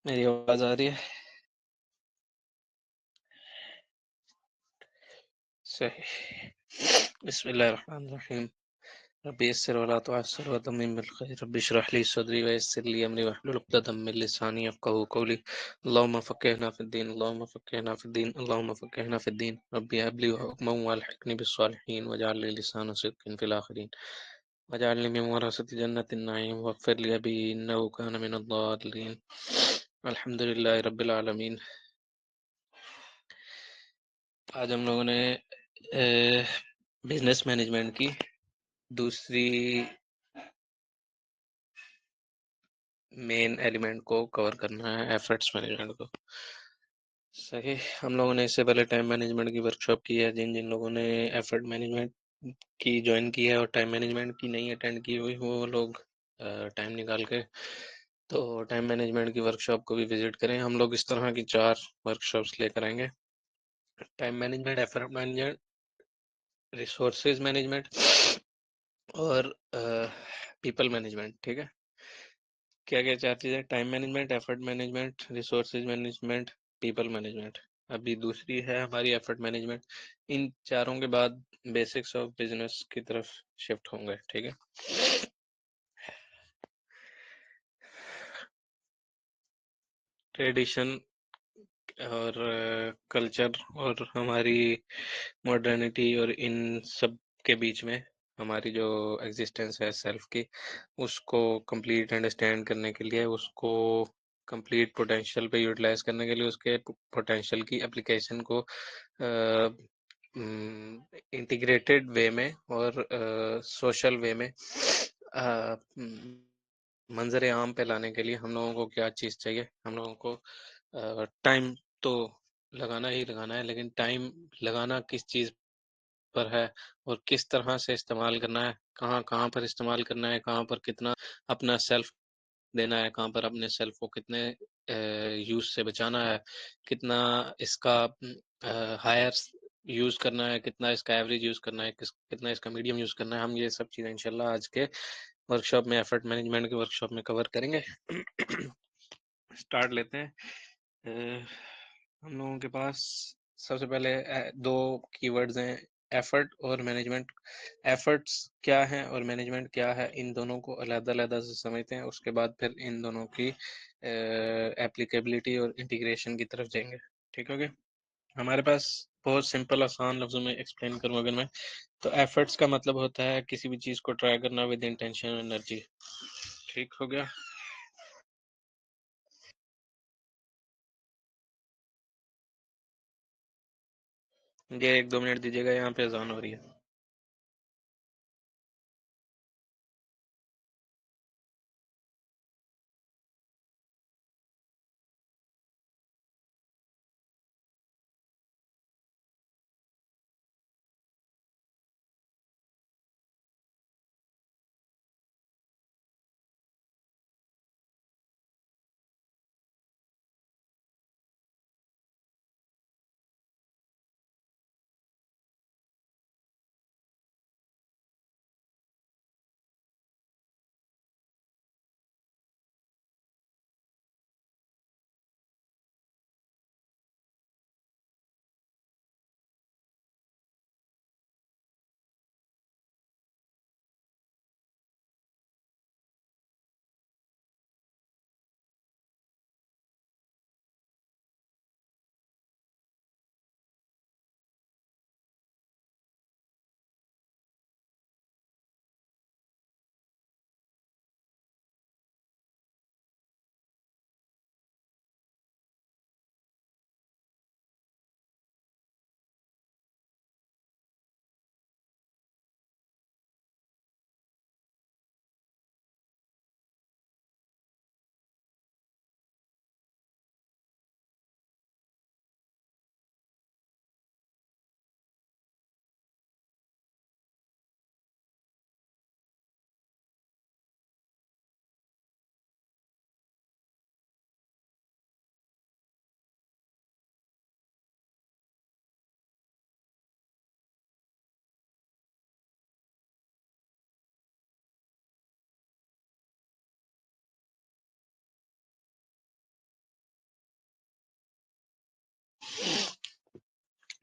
मेरी आवाज आ रही है? सही। बिस्मिल्लाहिर्रहमानिर्रहीम। रब्बी यस्सिर वला तुअस्सिर वतम्मिम बिल खैर। रब्बी इश्रह ली सदरी वयस्सिर ली अमरी वहलुल उक़दतम मिन लिसानी यफ़क़हू क़ौली। अल्लाहुम्मा फ़क़्क़िहना फ़िद्दीन, अल्लाहुम्मा फ़क़्क़िहना फ़िद्दीन, अल्लाहुम्मा फ़क़्क़िहना फ़िद्दीन। रब्बी हब ली हुक्मन वअल्हिक़नी बिस्सालिहीन वजअल ली लिसाना सिद्क़िन फ़िल आख़िरीन वजअलनी मिन वरसति जन्नतिन नईम वग़फ़िर ली अबी इन्नहु कान मिनद दाल्लीन। अल्हम्दुलिल्लाहि रब्बिल आलमीन। आज हम लोगों ने बिजनेस मैनेजमेंट की दूसरी मेन एलिमेंट को कवर करना है, एफर्ट्स मैनेजमेंट को। सही। हम लोगों ने इससे पहले टाइम मैनेजमेंट की वर्कशॉप की है। जिन जिन लोगों ने एफर्ट मैनेजमेंट की ज्वाइन की है और टाइम मैनेजमेंट की नहीं अटेंड की हुई, वो लोग टाइम निकाल के तो टाइम मैनेजमेंट की वर्कशॉप को भी विजिट करें। हम लोग इस तरह की 4 वर्कशॉप्स लेकर आएंगे। Time management, effort management, resources management और पीपल मैनेजमेंट। ठीक है, क्या क्या 4 चीज़ें? Time management, effort management, resources management, people management. अभी दूसरी है हमारी एफर्ट मैनेजमेंट। इन चारों के बाद बेसिक्स ऑफ बिजनेस की तरफ शिफ्ट होंगे। ठीक है, ट्रेडिशन और कल्चर और हमारी मॉडर्निटी और इन सब के बीच में हमारी जो एग्जिस्टेंस है सेल्फ की, उसको कंप्लीट अंडरस्टैंड करने के लिए, उसको कंप्लीट पोटेंशियल पे यूटिलाइज करने के लिए, उसके पोटेंशियल की एप्लीकेशन को इंटीग्रेटेड वे में और सोशल वे में मंजर आम पे लाने के लिए हम लोगों को क्या चीज़ चाहिए? हम लोगों को टाइम तो लगाना ही लगाना है, लेकिन टाइम लगाना किस चीज़ पर है और किस तरह से इस्तेमाल करना है, कहाँ कहाँ पर इस्तेमाल करना है, कहाँ पर कितना अपना सेल्फ देना है, कहाँ पर अपने सेल्फ को कितने यूज से बचाना है, कितना इसका हायर यूज करना है, कितना इसका एवरेज यूज करना है, कितना इसका मीडियम यूज करना है। हम ये सब चीज़ें इंशाल्लाह आज के वर्कशॉप में, एफर्ट मैनेजमेंट के वर्कशॉप में कवर करेंगे। स्टार्ट लेते हैं। अ, हम लोगों के पास सबसे पहले 2 कीवर्ड्स हैं, एफर्ट और मैनेजमेंट। एफर्ट्स क्या है और मैनेजमेंट क्या है, इन दोनों को अलग-अलग से समझते हैं। उसके बाद फिर इन दोनों की एप्लीकेबिलिटी और इंटीग्रेशन की तरफ जाएंगे। ठीक हो गया? हमारे पास बहुत सिंपल आसान लफ्जों में एक्सप्लेन करूँ अगर मैं, तो एफर्ट्स का मतलब होता है किसी भी चीज़ को ट्राई करना विद इंटेंशन और एनर्जी। ठीक हो गया? ये 1-2 मिनट दीजिएगा, यहाँ पे अजान हो रही है।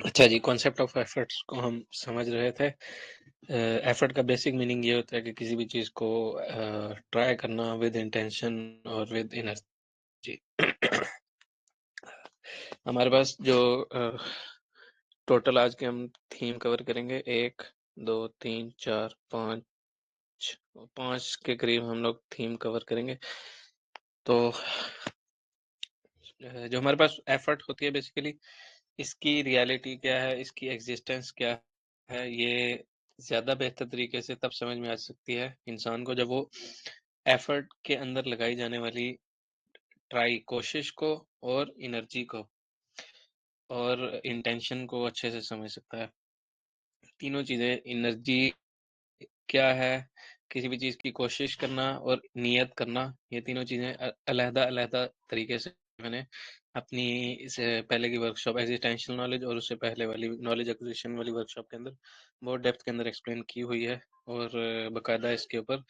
अच्छा जी, कॉन्सेप्ट ऑफ एफर्ट्स को हम समझ रहे थे। एफर्ट का बेसिक मीनिंग ये होता है कि किसी भी चीज़ को ट्राई करना विद इंटेंशन और विद एनर्जी। हमारे पास जो टोटल आज के हम थीम कवर करेंगे 1, 2, 3, 4, 5, 5 के करीब हम लोग थीम कवर करेंगे। तो जो हमारे पास एफर्ट होती है बेसिकली, इसकी रियलिटी क्या है, इसकी एग्जिस्टेंस क्या है, ये ज़्यादा बेहतर तरीके से तब समझ में आ सकती है इंसान को जब वो एफर्ट के अंदर लगाई जाने वाली ट्राई कोशिश को और एनर्जी को और इंटेंशन को अच्छे से समझ सकता है। तीनों चीज़ें, एनर्जी क्या है, किसी भी चीज़ की कोशिश करना और नियत करना, ये तीनों चीज़ें अलग-अलग तरीके से मैंने अपनी इस पहले की वर्कशॉप एग्जिस्टेंशियल नॉलेज और उससे पहले वाली नॉलेज एक्विजिशन वाली वर्कशॉप के अंदर बहुत डेप्थ के अंदर एक्सप्लेन की हुई है और बाकायदा इसके ऊपर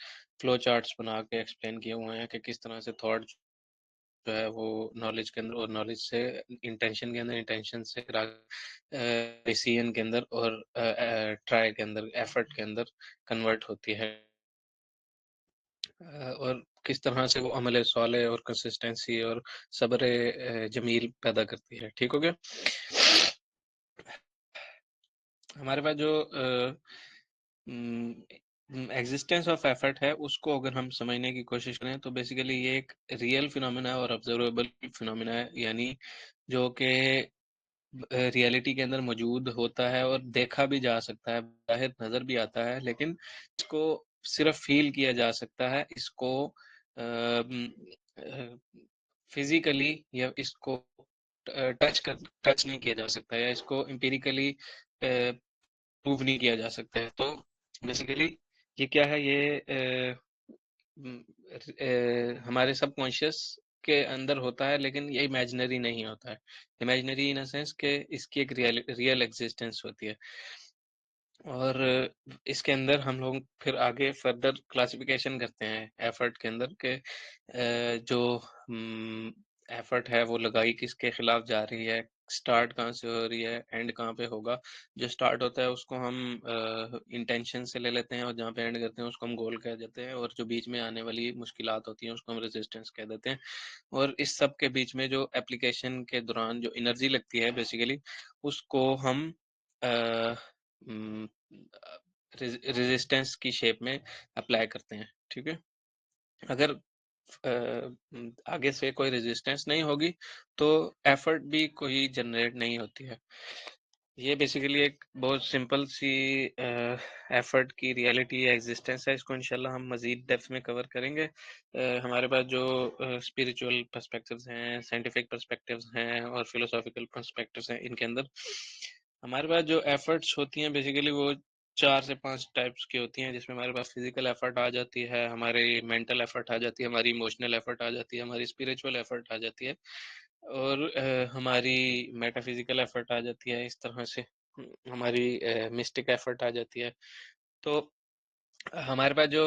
फ्लो चार्ट्स बना के एक्सप्लेन किए हुए हैं कि किस तरह से थॉट जो है वो नॉलेज के अंदर और नॉलेज से इंटेंशन के अंदर, इंटेंशन से डिसीजन के अंदर और ट्राई के अंदर, एफर्ट के अंदर कन्वर्ट होती है। और किस तरह से वो अमल साले और कंसिस्टेंसी और सब्र जमील पैदा करती है। ठीक हो गया? हमारे पास जो एग्जिस्टेंस ऑफ एफर्ट है, उसको अगर हम समझने की कोशिश करें तो बेसिकली ये एक रियल फिनोमेना है और ऑब्जर्वेबल फिनोमेना है, यानी जो कि रियलिटी के अंदर मौजूद होता है और देखा भी जा सकता है, ज़ाहिर नज़र भी आता है, लेकिन इसको सिर्फ फील किया जा सकता है, इसको फिजिकली या इसको टच नहीं किया जा सकता या इसको एम्पिरिकली प्रूव नहीं किया जा सकता है। तो बेसिकली ये क्या है, ये हमारे सबकॉन्शियस के अंदर होता है, लेकिन ये इमेजिनरी नहीं होता है। इमेजिनरी इन अ सेंस कि इसकी एक रियल एग्जिस्टेंस होती है। और इसके अंदर हम लोग फिर आगे फर्दर क्लासिफिकेशन करते हैं एफर्ट के अंदर के जो एफर्ट है वो लगाई किसके खिलाफ जा रही है, स्टार्ट कहाँ से हो रही है, एंड कहाँ पे होगा। जो स्टार्ट होता है उसको हम इंटेंशन से ले लेते हैं और जहाँ पे एंड करते हैं उसको हम गोल कह देते हैं, और जो बीच में आने वाली मुश्किलात होती हैं उसको हम रेजिस्टेंस कह देते हैं। और इस सब के बीच में जो एप्लीकेशन के दौरान जो एनर्जी लगती है बेसिकली, उसको हम रेजिस्टेंस की शेप में अप्लाई करते हैं। ठीक है? अगर आगे से कोई रेजिस्टेंस नहीं होगी तो एफर्ट भी कोई जनरेट नहीं होती है। ये बेसिकली एक बहुत सिंपल सी एफर्ट की रियलिटी एग्जिस्टेंस है। इसको इंशाल्लाह हम मजीद डेप्थ में कवर करेंगे। हमारे पास जो स्पिरिचुअल पर्सपेक्टिव्स हैं, साइंटिफिक पर्सपेक्टिव्स हैं और फिलोसॉफिकल पर्सपेक्टिव्स हैं, इनके अंदर हमारे पास जो एफर्ट्स होती हैं बेसिकली वो 4 से 5 टाइप्स की होती हैं, जिसमें हमारे पास फिजिकल एफर्ट आ जाती है, हमारी मेंटल एफर्ट आ जाती है, हमारी इमोशनल एफर्ट आ जाती है, हमारी स्पिरिचुअल एफर्ट आ जाती है और हमारी मेटाफिजिकल एफर्ट आ जाती है। इस तरह से हमारी मिस्टिक एफर्ट आ जाती है। तो हमारे पास जो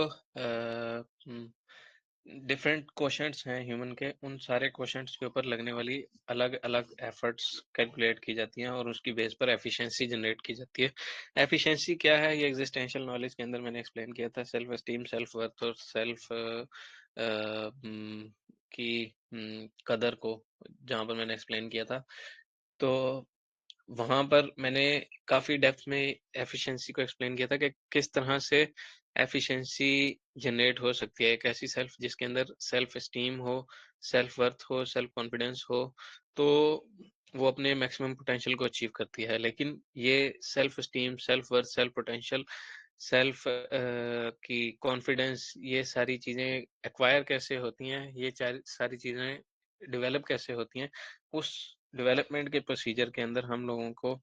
डिफरेंट क्वेश्चंस हैं ह्यूमन के, उन सारे क्वेश्चंस के ऊपर लगने वाली अलग अलग एफर्ट्स कैलकुलेट की जाती हैं और उसकी बेस पर एफिशिएंसी जनरेट की जाती है। एफिशिएंसी क्या है, ये एग्जिस्टेंशियल नॉलेज के अंदर मैंने एक्सप्लेन किया था। सेल्फ एस्टीम, सेल्फ वर्थ और सेल्फ की कदर को जहाँ पर मैंने एक्सप्लेन किया था, तो वहां पर मैंने काफी डेप्थ में एफिशिएंसी को एक्सप्लेन किया था कि किस तरह से एफिशिएंसी जनरेट हो सकती है। एक ऐसी सेल्फ जिसके अंदर सेल्फ एस्टीम हो, सेल्फ वर्थ हो, सेल्फ कॉन्फिडेंस हो, तो वो अपने मैक्सिमम पोटेंशियल को अचीव करती है। लेकिन ये self esteem, self worth, self potential, self की कॉन्फिडेंस, ये सारी चीजें एक्वायर कैसे होती हैं, ये सारी चीजें डेवलप कैसे होती हैं, उस डेवलपमेंट के प्रोसीजर के अंदर हम लोगों को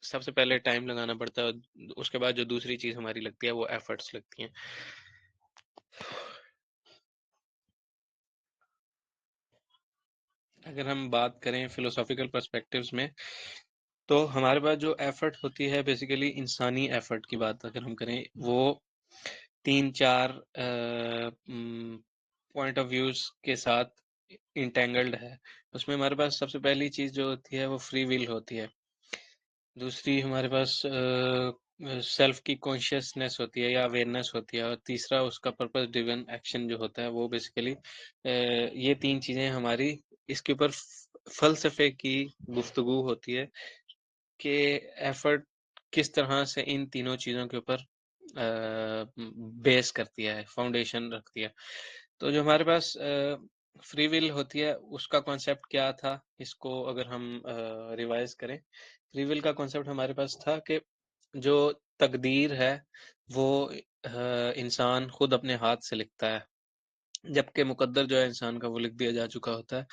सबसे पहले टाइम लगाना पड़ता है और उसके बाद जो दूसरी चीज हमारी लगती है वो एफर्ट्स लगती हैं। अगर हम बात करें फिलोसॉफिकल पर्सपेक्टिव्स में, तो हमारे पास जो एफर्ट होती है बेसिकली इंसानी एफर्ट की बात अगर हम करें, वो 3-4 पॉइंट ऑफ व्यूज के साथ इंटेंगल्ड है। उसमें हमारे पास सबसे पहली चीज जो होती है वो फ्री विल होती है। दूसरी हमारे पास सेल्फ की कॉन्शियसनेस होती है या अवेयरनेस होती है, और तीसरा उसका पर्पस ड्रिवन एक्शन जो होता है वो बेसिकली ये 3 चीज़ें हमारी इसके ऊपर फ़लसफ़े की गुफ्तगू होती है कि एफ़र्ट किस तरह से इन तीनों चीज़ों के ऊपर बेस करती है, फाउंडेशन रखती है। तो जो हमारे पास फ्री विल होती है, उसका कॉन्सेप्ट क्या था? इसको अगर हम रिवाइज़ करें, फ्री विल का कॉन्सेप्ट हमारे पास था कि जो तकदीर है, वो इंसान खुद अपने हाथ से लिखता है। जबकि मुकद्दर जो है इंसान का वो लिख दिया जा चुका होता है।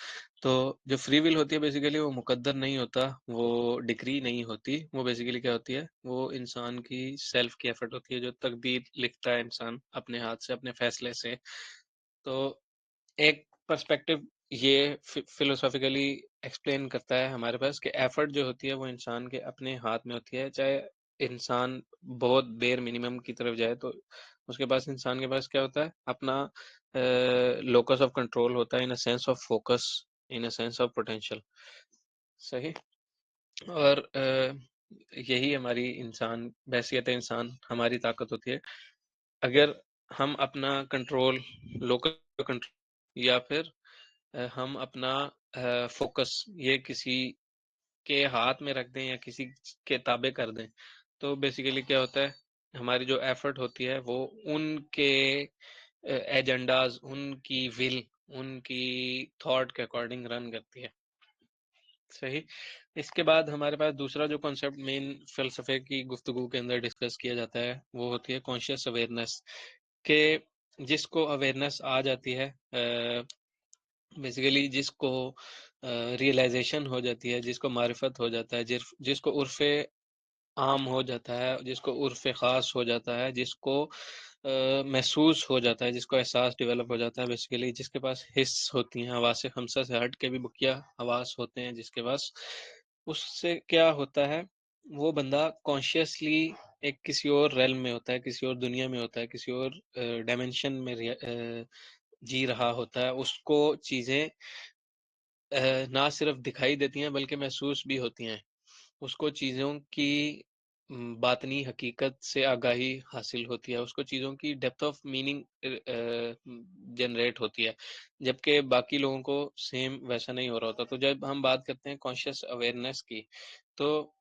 तो जो फ्री विल होती है बेसिकली वो मुकद्दर नहीं होता, वो डिक्री नहीं होती, वो बेसिकली क्या होती है, वो इंसान की सेल्फ की एफर्ट होती है, जो तकदीर लिखता है इंसान अपने हाथ से, अपने फैसले से। तो एक पर्सपेक्टिव ये फिलोसॉफिकली एक्सप्लेन करता है हमारे पास कि एफर्ट जो होती है वो इंसान के अपने हाथ में होती है, चाहे इंसान बहुत बेर मिनिमम की तरफ जाए तो उसके पास, इंसान के पास क्या होता है, अपना लोकस ऑफ कंट्रोल होता है, in a sense of focus, in a sense of potential. सही। और यही हमारी इंसान बैसियत इंसान, हमारी ताकत होती है। अगर हम अपना कंट्रोल, लोकल कंट्रोल, या फिर हम अपना फोकस ये किसी के हाथ में रख दें या किसी के ताबे कर दें, तो बेसिकली क्या होता है, हमारी जो एफर्ट होती है वो उनके एजेंडाज, उनकी विल, उनकी थॉट के अकॉर्डिंग रन करती है। सही। इसके बाद हमारे पास दूसरा जो कॉन्सेप्ट मेन फ़लसफ़े की गुफ्तगू के अंदर डिस्कस किया जाता है, वो होती है कॉन्शियस अवेयरनेस, के जिसको अवेयरनेस आ जाती है, बेसिकली जिसको रियलाइज़ेशन हो जाती है, जिसको मारिफत हो जाता है, जिसको उर्फ़े आम हो जाता है, जिसको उर्फ़ ख़ास हो जाता है, जिसको महसूस हो जाता है, जिसको एहसास डेवलप हो जाता है, बेसिकली जिसके पास हिस्स होती हैं, हवास ख़म्सा से हट के भी बकिया हवास होते हैं जिसके पास, उससे क्या होता है, वो बंदा कॉन्शियसली एक किसी और रेल्म में होता है, किसी और दुनिया में होता है, किसी और डायमेंशन में जी रहा होता है। उसको चीज़ें ना सिर्फ़ दिखाई देती हैं बल्कि महसूस भी होती हैं। उसको चीज़ों की बातनी हकीकत से आगाही हासिल होती है, उसको चीज़ों की डेप्थ ऑफ मीनिंग जनरेट होती है, जबकि बाकी लोगों को सेम वैसा नहीं हो रहा होता। तो जब हम बात करते हैं कॉन्शियस अवेयरनेस की, तो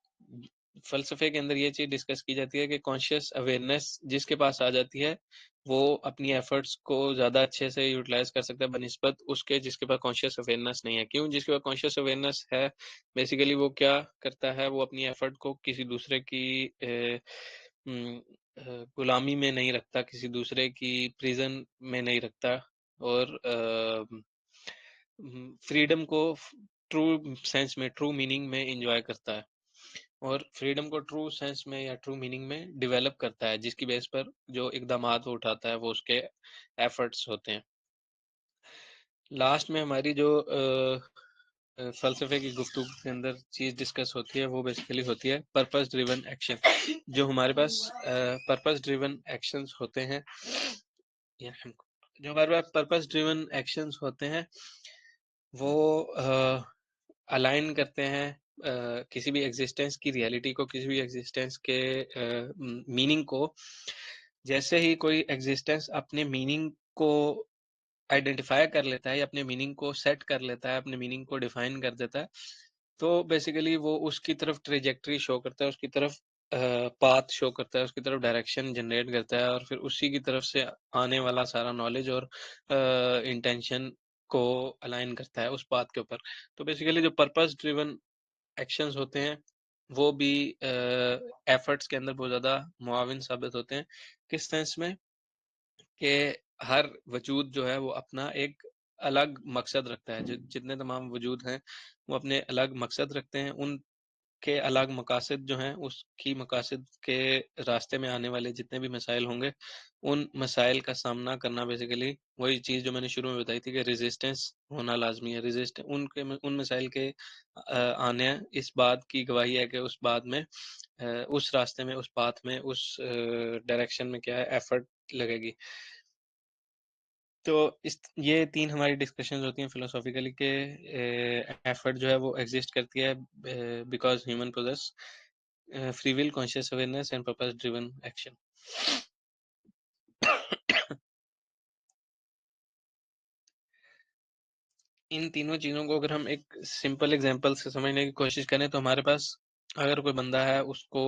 फ़लसफ़े के अंदर ये चीज़ डिस्कस की जाती है कि कॉन्शियस अवेयरनेस जिसके पास आ जाती है, वो अपनी एफ़र्ट्स को ज़्यादा अच्छे से यूटिलाइज़ कर सकता है बनिस्बत उसके जिसके पास कॉन्शियस अवेयरनेस नहीं है। क्यों? जिसके पास कॉन्शियस अवेयरनेस है, बेसिकली वो क्या करता है, वो अपनी एफर्ट को किसी दूसरे की उम, गुलामी में नहीं रखता, किसी दूसरे की प्रिज़न में नहीं रखता, और फ्रीडम को ट्रू सेंस में, ट्रू मीनिंग में एन्जॉय करता है, और फ्रीडम को ट्रू सेंस में या ट्रू मीनिंग में डेवलप करता है, जिसकी बेस पर जो इक़दामात वो उठाता है, वो उसके एफर्ट्स होते हैं। लास्ट में हमारी जो फ़लसफ़े की गुफ्तगू के अंदर चीज़ डिस्कस होती है, वो बेसिकली होती है पर्पस ड्रिवन एक्शन। जो हमारे पास पर्पस ड्रिवन एक्शंस होते हैं, या जो हमारे पास पर्पस ड्रिवन एक्शंस होते हैं, वो अलाइन करते हैं किसी भी एग्जिस्टेंस की रियलिटी को, किसी भी एग्जिस्टेंस के मीनिंग को। जैसे ही कोई एग्जिस्टेंस अपने मीनिंग को आइडेंटिफ़ाई कर लेता है या अपने मीनिंग को सेट कर लेता है, अपने मीनिंग को डिफ़ाइन कर देता है, तो बेसिकली वो उसकी तरफ ट्रैजेक्टरी शो करता है, उसकी तरफ पाथ शो करता है, उसकी तरफ डायरेक्शन जनरेट करता है, और फिर उसी की तरफ से आने वाला सारा नॉलेज और इंटेंशन को अलाइन करता है उस पाथ के ऊपर। तो बेसिकली जो पर्पस ड्रिवन एक्शंस होते हैं, वो भी एफर्ट्स के अंदर बहुत ज़्यादा मुआविन साबित होते हैं। किस सेंस में? कि हर वजूद जो है वो अपना एक अलग मकसद रखता है। जितने तमाम वजूद हैं, वो अपने अलग मकसद रखते हैं। उनके अलग मकासद जो हैं, उसकी मकासद के रास्ते में आने वाले जितने भी मसाइल होंगे, उन मसाइल का सामना करना, बेसिकली वही चीज़ जो मैंने शुरू में बताई थी कि रेज़िस्टेंस होना लाज़मी है। उन मसाइल के आने इस बात की गवाही है कि उस बात में उस रास्ते में, उस पाथ में, उस डायरेक्शन में क्या है, एफर्ट लगेगी। तो इस ये 3 हमारी डिस्कशंस होती हैं फिलोसॉफिकली के एफर्ट जो है वो एग्ज़िस्ट करती है because human possess free will, conscious awareness and purpose driven action. इन तीनों चीज़ों को अगर हम एक सिंपल एग्जांपल से समझने की कोशिश करें तो हमारे पास अगर कोई बंदा है उसको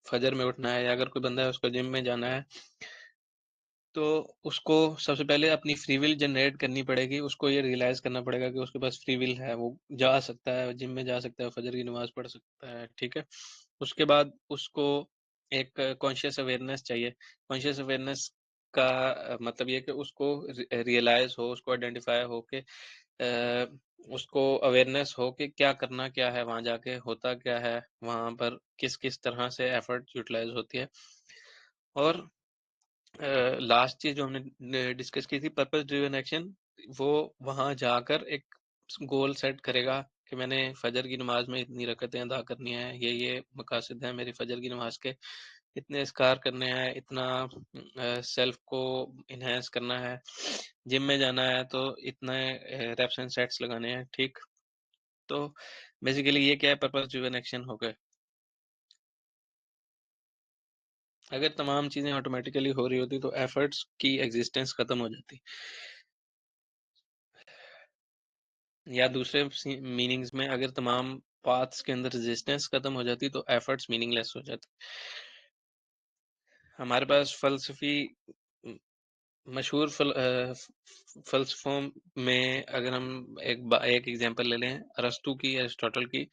फजर में उठना है, या अगर कोई बंदा है उसको जिम में जाना है, तो उसको सबसे पहले अपनी फ्री विल जनरेट करनी पड़ेगी। उसको ये रियलाइज़ करना पड़ेगा कि उसके पास फ्री विल है, वो जा सकता है, जिम में जा सकता है, फजर की नमाज़ पढ़ सकता है, ठीक है? उसके बाद उसको एक कॉन्शियस अवेयरनेस चाहिए। कॉन्शियस अवेयरनेस का मतलब ये है कि उसको रियलाइज़ हो, उसको आइडेंटिफ़ाई हो के उसको अवेयरनेस हो कि क्या करना क्या है, वहाँ जाके होता क्या है, वहाँ पर किस-किस तरह से एफर्ट यूटिलाइज़ होती है। और लास्ट चीज़ जो हमने डिस्कस की थी पर्पस ड्रिवन एक्शन, वो वहाँ जाकर एक गोल सेट करेगा कि मैंने फजर की नमाज में इतनी रकतें अदा करनी है, ये मकासद है मेरी फजर की नमाज के, इतने इस्कार करने हैं, इतना सेल्फ को इन्हेंस करना है, जिम में जाना है तो इतने रेप्स एंड सेट्स लगाने हैं, ठीक? तो बेसिकली ये क्या है, पर्पस ड्रिवन एक्शन हो गए। अगर तमाम चीज़ें ऑटोमेटिकली हो रही होती तो एफर्ट्स की एग्जिस्टेंस खत्म हो जाती, या दूसरे मीनिंग्स में अगर तमाम पाथ्स के अंदर रेजिस्टेंस खत्म हो जाती तो एफर्ट्स मीनिंगलेस हो जाते। हमारे पास फलसफी मशहूर फ़लसफ़ों में अगर हम एक एग्ज़ाम्पल ले लें अरस्तू की, एरिस्टोटल की,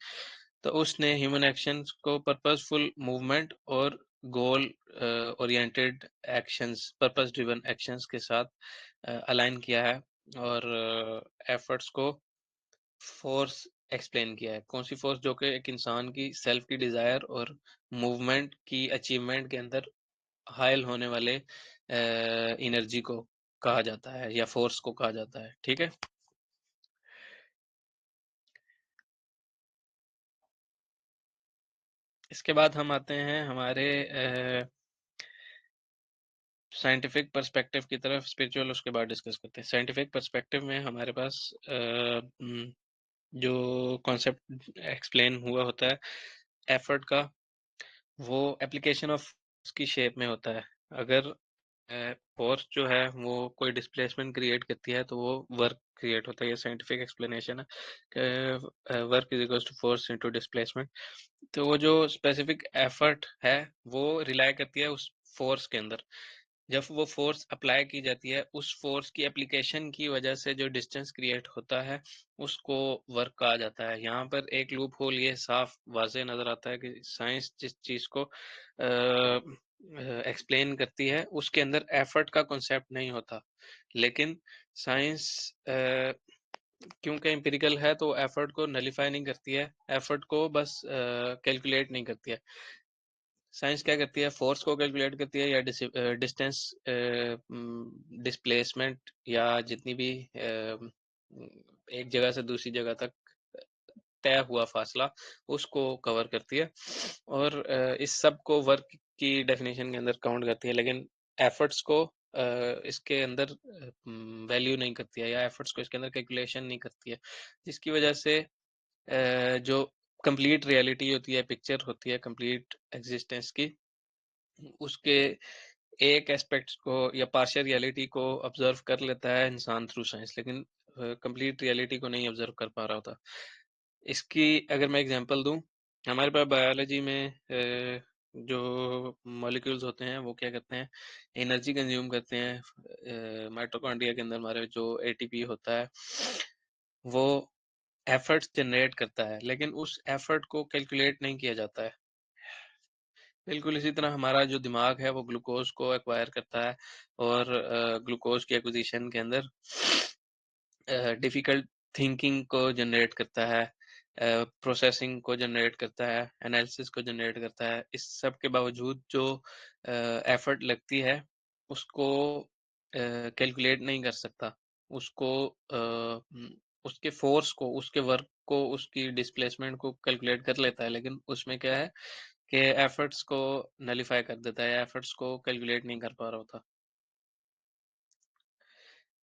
तो उसने ह्यूमन एक्शंस को पर्पसफुल मूवमेंट और goal oriented actions, purpose driven actions के साथ अलाइन किया है, और एफर्ट्स को फ़ोर्स एक्सप्लेन किया है। कौन-सी फ़ोर्स? जो कि एक इंसान की सेल्फ की डिज़ायर और मूवमेंट की अचीवमेंट के अंदर हायल होने वाले एनर्जी को कहा जाता है, या फ़ोर्स को कहा जाता है, ठीक है? इसके बाद हम आते हैं हमारे साइंटिफिक पर्सपेक्टिव की तरफ, स्पिरिचुअल उसके बाद डिस्कस करते हैं। साइंटिफिक पर्सपेक्टिव में हमारे पास जो कॉन्सेप्ट एक्सप्लेन हुआ होता है एफर्ट का, वो एप्लीकेशन ऑफ की शेप में होता है। अगर फोर्स जो है वो कोई डिस्प्लेसमेंट क्रिएट करती है तो वो वर्क क्रिएट होता है। ये साइंटिफिक एक्सप्लेनेशन है कि work is equals to force into displacement. तो वो जो स्पेसिफिक एफर्ट है वो रिलाई करती है उस फोर्स के अंदर। जब वो फोर्स अप्लाई की जाती है, उस फोर्स की एप्लीकेशन की वजह से जो डिस्टेंस क्रिएट होता है उसको वर्क कहा जाता है। यहाँ पर एक लूप होल ये साफ वाज़ेह नज़र आता है कि साइंस जिस चीज़ को एक्सप्लेन करती है उसके अंदर एफर्ट का कॉन्सेप्ट नहीं होता। लेकिन साइंस क्योंकि एम्पिरिकल है तो एफर्ट को नलिफाई नहीं करती है, एफर्ट को बस कैलकुलेट नहीं करती है। साइंस क्या करती है? फोर्स को कैलकुलेट करती है, या डिस्टेंस, डिस्प्लेसमेंट, या जितनी भी एक जगह से दूसरी जगह तक तय हुआ फासला, उसको कवर करती है, और इस सब को वर्क की डेफिनेशन के अंदर काउंट करती है, लेकिन एफर्ट्स को इसके अंदर वैल्यू नहीं करती है, या एफर्ट्स को इसके अंदर कैलकुलेशन नहीं करती है, जिसकी वजह से जो कंप्लीट रियलिटी होती है, पिक्चर होती है कंप्लीट एग्जिस्टेंस की, उसके एक एस्पेक्ट्स को या पार्शियल रियलिटी को ऑब्जर्व कर लेता है इंसान थ्रू साइंस, लेकिन कंप्लीट रियलिटी को नहीं ऑब्जर्व कर पा रहा होता। इसकी अगर मैं एग्जांपल दूं, हमारे पास बायोलॉजी में जो मॉलिक्यूल्स होते हैं वो क्या करते हैं? एनर्जी कंज्यूम करते हैं। माइटोकॉन्ड्रिया के अंदर हमारे जो एटीपी होता है वो एफर्ट्स जनरेट करता है, लेकिन उस एफर्ट को कैलकुलेट नहीं किया जाता है। बिल्कुल इसी तरह हमारा जो दिमाग है वो ग्लूकोज को एक्वायर करता है, और ग्लूकोज की एक्विजिशन के अंदर डिफिकल्ट थिंकिंग को जनरेट करता है, प्रोसेसिंग को जनरेट करता है, एनालिसिस को जनरेट करता है। इस सब के बावजूद जो एफर्ट लगती है उसको कैलकुलेट नहीं कर सकता। उसको उसके फोर्स को, उसके वर्क को, उसकी डिस्प्लेसमेंट को कैलकुलेट कर लेता है, लेकिन उसमें क्या है कि एफर्ट्स को नलिफाई कर देता है, एफर्ट्स को कैलकुलेट नहीं कर पा रहा होता।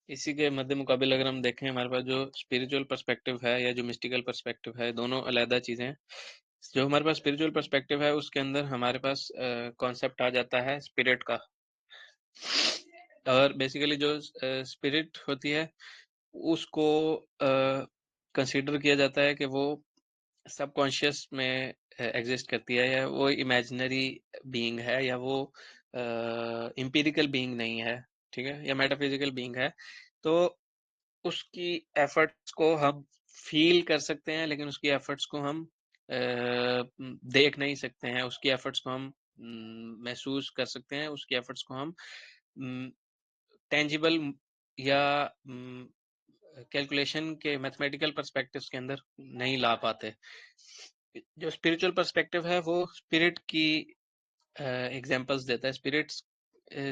इसी के मद्दे मुकाबिल अगर हम देखें, हमारे पास जो स्पिरिचुअल पर्सपेक्टिव है या जो मिस्टिकल पर्सपेक्टिव है, दोनों अलग चीज़ें हैं। जो हमारे पास स्पिरिचुअल पर्सपेक्टिव है उसके अंदर हमारे पास कॉन्सेप्ट आ जाता है स्पिरिट का। और बेसिकली जो स्पिरिट होती है उसको कंसीडर किया जाता है कि वो सबकॉन्शियस में एग्जिस्ट करती है, या वो इमेजिनरी बीइंग है, या वो एम्पिरिकल बीइंग नहीं है, ठीक है, या मेटाफिजिकल बीइंग है। तो उसकी एफर्ट्स को हम फील कर सकते हैं, लेकिन उसकी एफर्ट्स को हम देख नहीं सकते हैं। उसकी एफर्ट्स को हम महसूस कर सकते हैं, उसकी एफर्ट्स को हम टेंजिबल या कैलकुलेशन के मैथमेटिकल पर्सपेक्टिव्स के अंदर नहीं ला पाते। जो स्पिरिचुअल पर्सपेक्टिव है वो स्पिरिट की एग्जांपल्स देता है।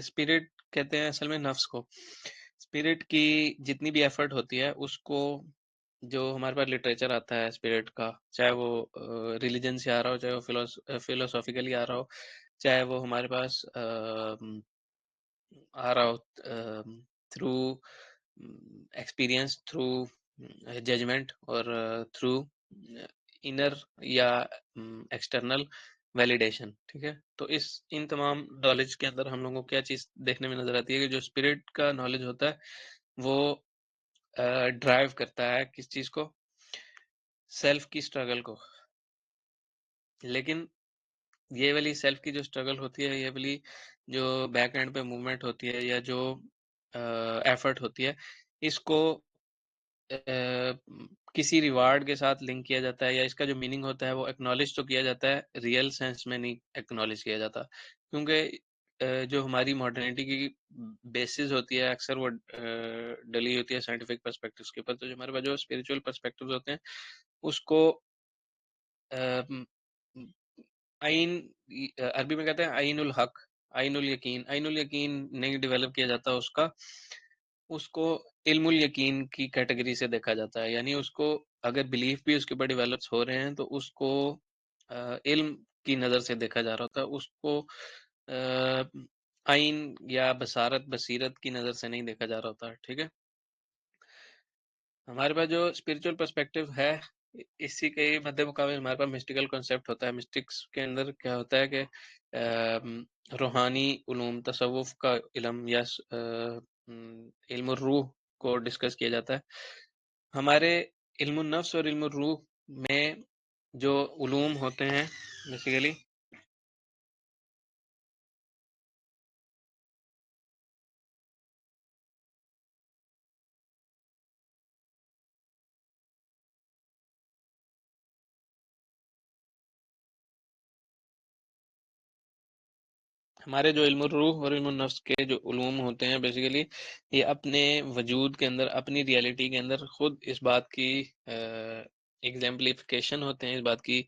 स्पिरिट कहते हैं असल में नफ्स को। स्पिरिट की जितनी भी एफर्ट होती है उसको, जो हमारे पास लिटरेचर आता है स्पिरिट का, चाहे वो रिलीजन से आ रहा हो, चाहे वो फिलोसॉफिकली आ रहा हो, चाहे वो हमारे पास आ रहा हो थ्रू एक्सपीरियंस, थ्रू जजमेंट, और थ्रू इनर या एक्सटर्नल वैलिडेशन, ठीक है। तो इन तमाम नॉलेज के अंदर हम लोगों को क्या चीज देखने में नजर आती है कि जो स्पिरिट का नॉलेज होता है वो ड्राइव करता है किस चीज को, सेल्फ की स्ट्रगल को। लेकिन ये वाली सेल्फ की जो स्ट्रगल होती है, ये वाली जो बैक एंड पे मूवमेंट होती है, या जो एफर्ट होती है, इसको किसी रिवार्ड के साथ लिंक किया जाता है, या इसका जो मीनिंग होता है वो एक्नॉलेज तो किया जाता है, रियल सेंस में नहीं एक्नॉलेज किया जाता। क्योंकि जो हमारी मॉडर्निटी की बेसिस होती है अक्सर वो डली होती है साइंटिफिक पर्सपेक्टिव्स के ऊपर। तो जो हमारे पास जो स्पिरिचुअल पर्सपेक्टिव्स होते हैं उसको आइन, अरबी में कहते हैं आइनुल हक, आइनुल यकीन नहीं डेवलप किया जाता उसका, उसको इल्मुल यकीन की कैटेगरी से देखा जाता है। यानी उसको अगर बिलीफ भी उसके ऊपर डेवलप हो रहे हैं तो उसको इल्म की नज़र से देखा जा रहा होता है, उसको आइन या बसारत बसीरत की नज़र से नहीं देखा जा रहा होता है, ठीक है। हमारे पास जो स्पिरिचुअल पर्सपेक्टिव है इसी के मध्य मुकाबले हमारे पास मिस्टिकल कॉन्सेप्ट होता है। मिस्टिक्स के अंदर क्या होता है कि रूहानी उलूम, तसव्वुफ का इल्म, या इल्म रूह को डिस्कस किया जाता है। हमारे इल्म नफ्स और इल्म रूह में जो उलूम होते हैं बेसिकली, हमारे जो इल्म रूह और इल्म नफ्स के जो उलूम होते हैं बेसिकली, ये अपने वजूद के अंदर, अपनी रियलिटी के अंदर खुद इस बात की एग्जाम्पलिफिकेशन होते हैं, इस बात की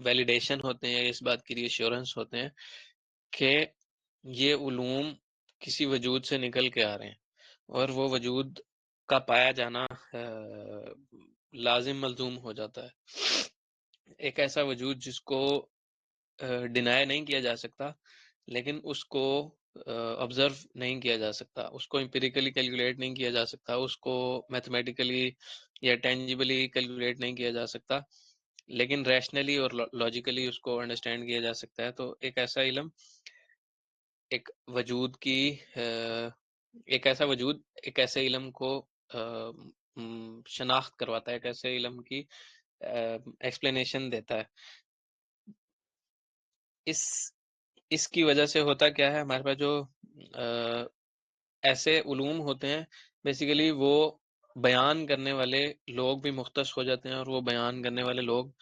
वैलिडेशन होते हैं, इस बात की रीअश्योरेंस होते हैं कि ये उलूम किसी वजूद से निकल के आ रहे हैं, और वो वजूद का पाया जाना लाजिम मलजूम हो जाता है। एक ऐसा वजूद जिसको डिनाई नहीं किया जा सकता, लेकिन उसको ऑब्जर्व नहीं किया जा सकता, उसको एम्पिरिकली कैलकुलेट नहीं किया जा सकता, उसको मैथमेटिकली या टेंजिबली कैलकुलेट नहीं किया जा सकता, लेकिन रैशनली और लॉजिकली उसको अंडरस्टैंड किया जा सकता है। तो एक ऐसा इल्म, एक वजूद की एक ऐसा वजूद एक ऐसे इल्म को शनाख्त करवाता है, एक ऐसे इल्म की एक्सप्लेनेशन देता है। इस इसकी वजह से होता क्या है, हमारे पास जो अ, ऐसे उलूम होते हैं बेसिकली, वो बयान करने वाले लोग भी मुख्तस हो जाते हैं, और वो बयान करने वाले लोग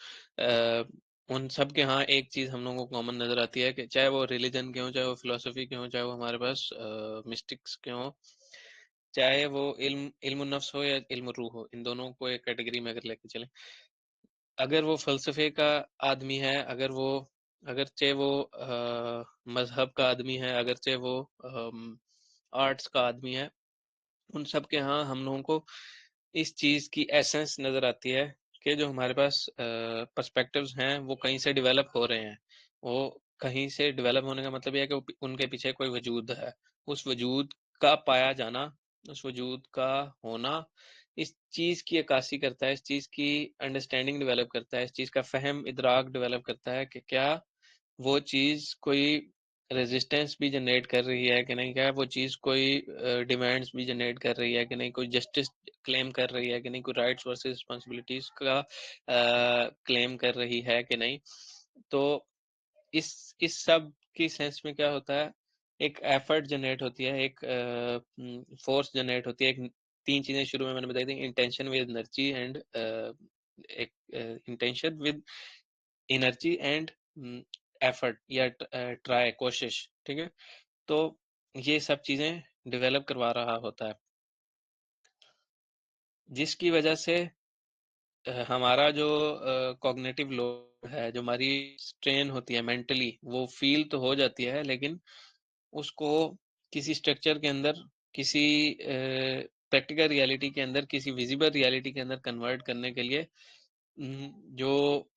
उन सब के यहाँ एक चीज़ हम लोगों को कॉमन नज़र आती है कि चाहे वो रिलीजन के हों, चाहे वो फिलोसफी के हों, चाहे वो हमारे पास मिस्टिक्स के हों, चाहे वो इल्म इल्म नफ्स हो या इल्म रूह हो, इन दोनों को एक कैटेगरी में अगर लेके चलें, अगर वो फ़लसफ़े का आदमी है, अगरचे वो मज़हब का आदमी है, अगरचे वो आर्ट्स का आदमी है, उन सब के यहाँ हम लोगों को इस चीज़ की एसेंस नज़र आती है कि जो हमारे पास पर्सपेक्टिव्स हैं वो कहीं से डेवलप हो रहे हैं। वो कहीं से डेवलप होने का मतलब ये है कि उनके पीछे कोई वजूद है। उस वजूद का पाया जाना, उस वजूद का होना, इस चीज़ की अक्कासी करता है, इस चीज़ की अंडरस्टैंडिंग डेवलप करता है, इस चीज़ का फ़हम, इदराक डेवलप करता है कि क्या वो चीज़ कोई रेज़िस्टेंस भी जनरेट कर रही है कि नहीं, क्या वो चीज़ कोई डिमांड्स भी जनरेट कर रही है कि नहीं, कोई जस्टिस क्लेम कर रही है कि नहीं, कोई राइट्स वर्सेस रिस्पॉन्सिबिलिटीज़ का क्लेम कर रही है कि नहीं। तो इस सब की सेंस में क्या होता है, एक एफर्ट जनरेट होती है, एक फोर्स जनरेट होती है, एक 3 चीज़ें शुरू में मैंने बताई थी, इंटेंशन विद एनर्जी एंड एक intention with energy and effort या ट्राई कोशिश, ठीक है? तो ये सब चीज़ें डेवलप करवा रहा होता है, जिसकी वजह से हमारा जो कॉग्निटिव लोड है, जो हमारी स्ट्रेन होती है मेंटली, वो फ़ील तो हो जाती है, लेकिन उसको किसी स्ट्रक्चर के अंदर, किसी प्रैक्टिकल रियलिटी के अंदर, किसी विज़िबल रियलिटी के अंदर कन्वर्ट करने के लिए जो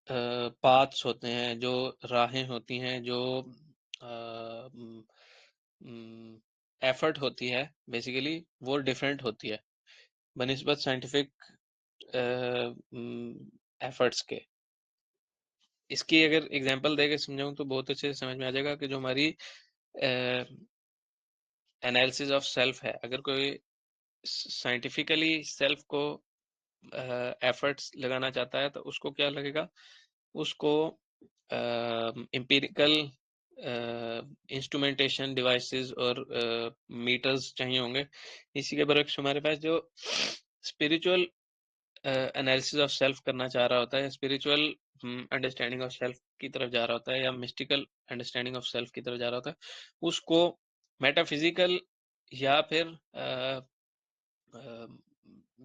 पाथ्स होते हैं, जो राहें होती हैं, जो अ, उम उम, एफर्ट होती है बेसिकली, वो डिफरेंट होती है बनिस्बत साइंटिफिक एफर्ट्स के। इसकी अगर एग्जांपल देके समझाऊँ तो बहुत अच्छे से समझ में आ जाएगा कि जो हमारी एनालिसिस ऑफ सेल्फ है, अगर कोई साइंटिफिकली सेल्फ को एफर्ट्स लगाना चाहता है तो उसको क्या लगेगा, उसको एम्पिरिकल इंस्ट्रूमेंटेशन डिवाइसेस और मीटर्स चाहिए होंगे। इसी के बरक्स हमारे पास जो स्पिरिचुअल एनालिसिस ऑफ सेल्फ करना चाह रहा होता है, स्पिरिचुअल अंडरस्टैंडिंग ऑफ सेल्फ की तरफ जा रहा होता है, या मिस्टिकल अंडरस्टैंडिंग ऑफ सेल्फ की तरफ जा रहा होता है, उसको मेटाफिजिकल या फिर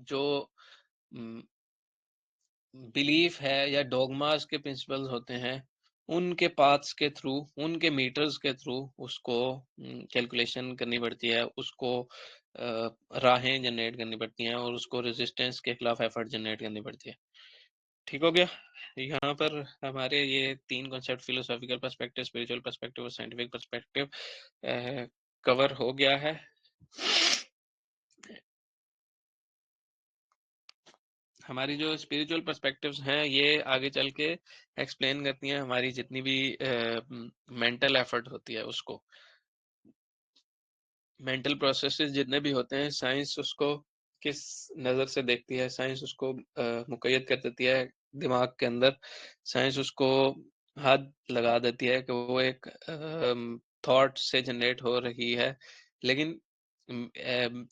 जो बिलीफ है या डॉगमास के प्रिंसिपल्स होते हैं, उनके पाथ्स के थ्रू, उनके मीटर्स के थ्रू उसको कैलकुलेशन करनी पड़ती है, उसको राहें जनरेट करनी पड़ती हैं और उसको रेजिस्टेंस के खिलाफ एफर्ट जनरेट करनी पड़ती है। ठीक हो गया? यहाँ पर हमारे ये 3 concept, philosophical perspective, spiritual perspective और साइंटिफिक पर्सपेक्टिव कवर हो गया है। हमारी जो स्पिरिचुअल पर्सपेक्टिव्स हैं, ये आगे चल के एक्सप्लेन करती हैं हमारी जितनी भी मेंटल एफर्ट होती है उसको। मेंटल प्रोसेसेस जितने भी होते हैं, साइंस उसको किस नज़र से देखती है, साइंस उसको मुक़य्यद कर देती है दिमाग के अंदर, साइंस उसको हद लगा देती है कि वो एक थॉट से जनरेट हो रही है, लेकिन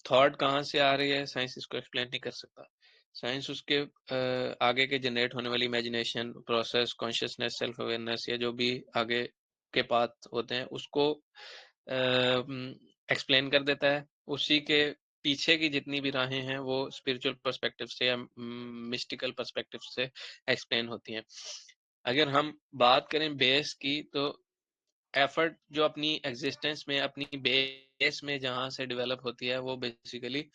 थॉट कहाँ से आ रही है, साइंस इसको एक्सप्लेन नहीं कर सकता। साइंस उसके आगे के जनरेट होने वाली imagination process, consciousness, self awareness या जो भी आगे के पाथ होते हैं, उसको एक्सप्लेन कर देता है। उसी के पीछे की जितनी भी राहें हैं, वो स्पिरिचुअल पर्सपेक्टिव से या मिस्टिकल पर्सपेक्टिव से एक्सप्लेन होती हैं। अगर हम बात करें बेस की, तो एफर्ट जो अपनी एग्जिस्टेंस में, अपनी बेस में जहाँ से डेवलप होती है, वो बेसिकली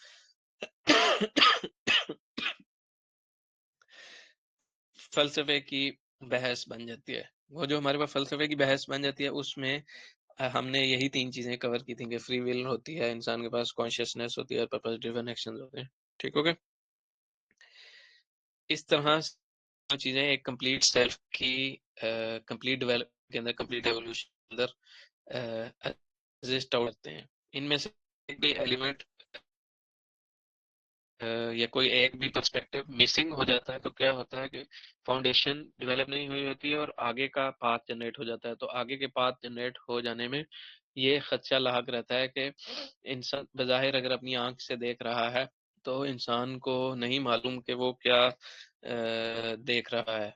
फ़लसफ़े की बहस बन जाती है। वो जो हमारे पास फ़लसफ़े की बहस बन जाती है, उसमें हमने यही 3 चीज़ें कवर की थी कि फ्री विल होती है, इंसान के पास कॉन्शियसनेस होती है और पर्पस ड्रिवन एक्शंस होते हैं। ठीक हो गया? इस तरह से चीज़ें एक कंप्लीट सेल्फ की कंप्लीट डेवलप के अंदर, कंप्लीट एवोल्यूशन के अंदर एग्जिस्ट आउट करते हैं। इनमें से एक भी एलिमेंट या कोई एक भी पर्सपेक्टिव मिसिंग हो जाता है तो क्या होता है कि फाउंडेशन डेवलप नहीं हुई होती है और आगे का पाथ जनरेट हो जाता है। तो आगे के पाथ जनरेट हो जाने में ये खदशा लाक रहता है कि इंसान बज़ाहिर अगर अपनी आंख से देख रहा है, तो इंसान को नहीं मालूम कि वो क्या देख रहा है।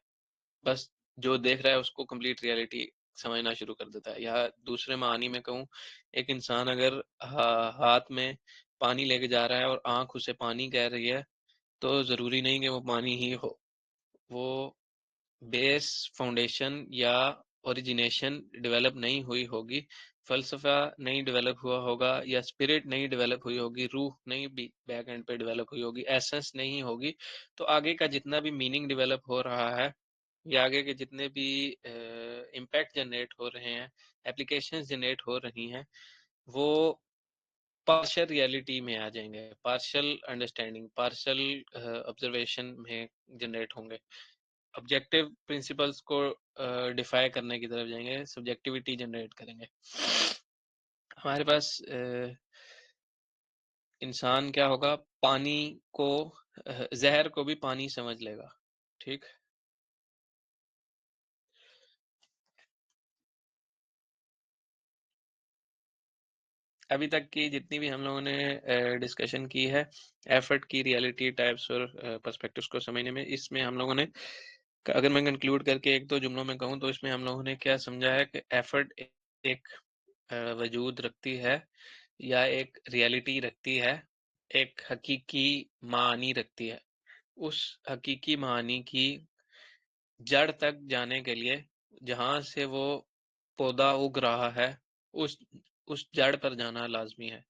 बस जो देख रहा है उसको कंप्लीट रियलिटी समझना शुरू कर देता है। या दूसरे मानी में कहूँ, एक इंसान अगर हाथ में पानी लेके जा रहा है और आँख उसे पानी कह रही है, तो ज़रूरी नहीं कि वो पानी ही हो। वो बेस, फाउंडेशन या ओरिजिनेशन डेवलप नहीं हुई होगी, फ़लसफ़ा नहीं डेवलप हुआ होगा या स्पिरिट नहीं डेवलप हुई होगी, रूह नहीं बी बैक एंड पे डेवलप हुई होगी, एसेंस नहीं होगी, तो आगे का जितना भी मीनिंग डेवलप हो रहा है या आगे के जितने भी इम्पैक्ट जनरेट हो रहे हैं, एप्लीकेशंस जनरेट हो रही हैं, वो पार्शियल रियलिटी में आ जाएंगे, पार्शियल अंडरस्टैंडिंग, पार्शियल ऑब्जर्वेशन में जनरेट होंगे, ऑब्जेक्टिव प्रिंसिपल्स को डिफाई करने की तरफ जाएंगे, सब्जेक्टिविटी जनरेट करेंगे। हमारे पास इंसान क्या होगा, पानी को जहर को भी पानी समझ लेगा, ठीक। अभी तक की जितनी भी हम लोगों ने डिस्कशन की है एफर्ट की रियलिटी टाइप्स और पर्सपेक्टिव्स को समझने में, इसमें हम लोगों ने, अगर मैं कंक्लूड करके एक दो जुमलों में कहूँ तो इसमें हम लोगों ने क्या समझा है कि एफर्ट एक वजूद रखती है या एक रियलिटी रखती है, एक हकीकी मानी रखती है। उस हकीकी मानी की जड़ तक जाने के लिए, जहां से वो पौधा उग रहा है, उस उस जड़ पर जाना लाजमी है।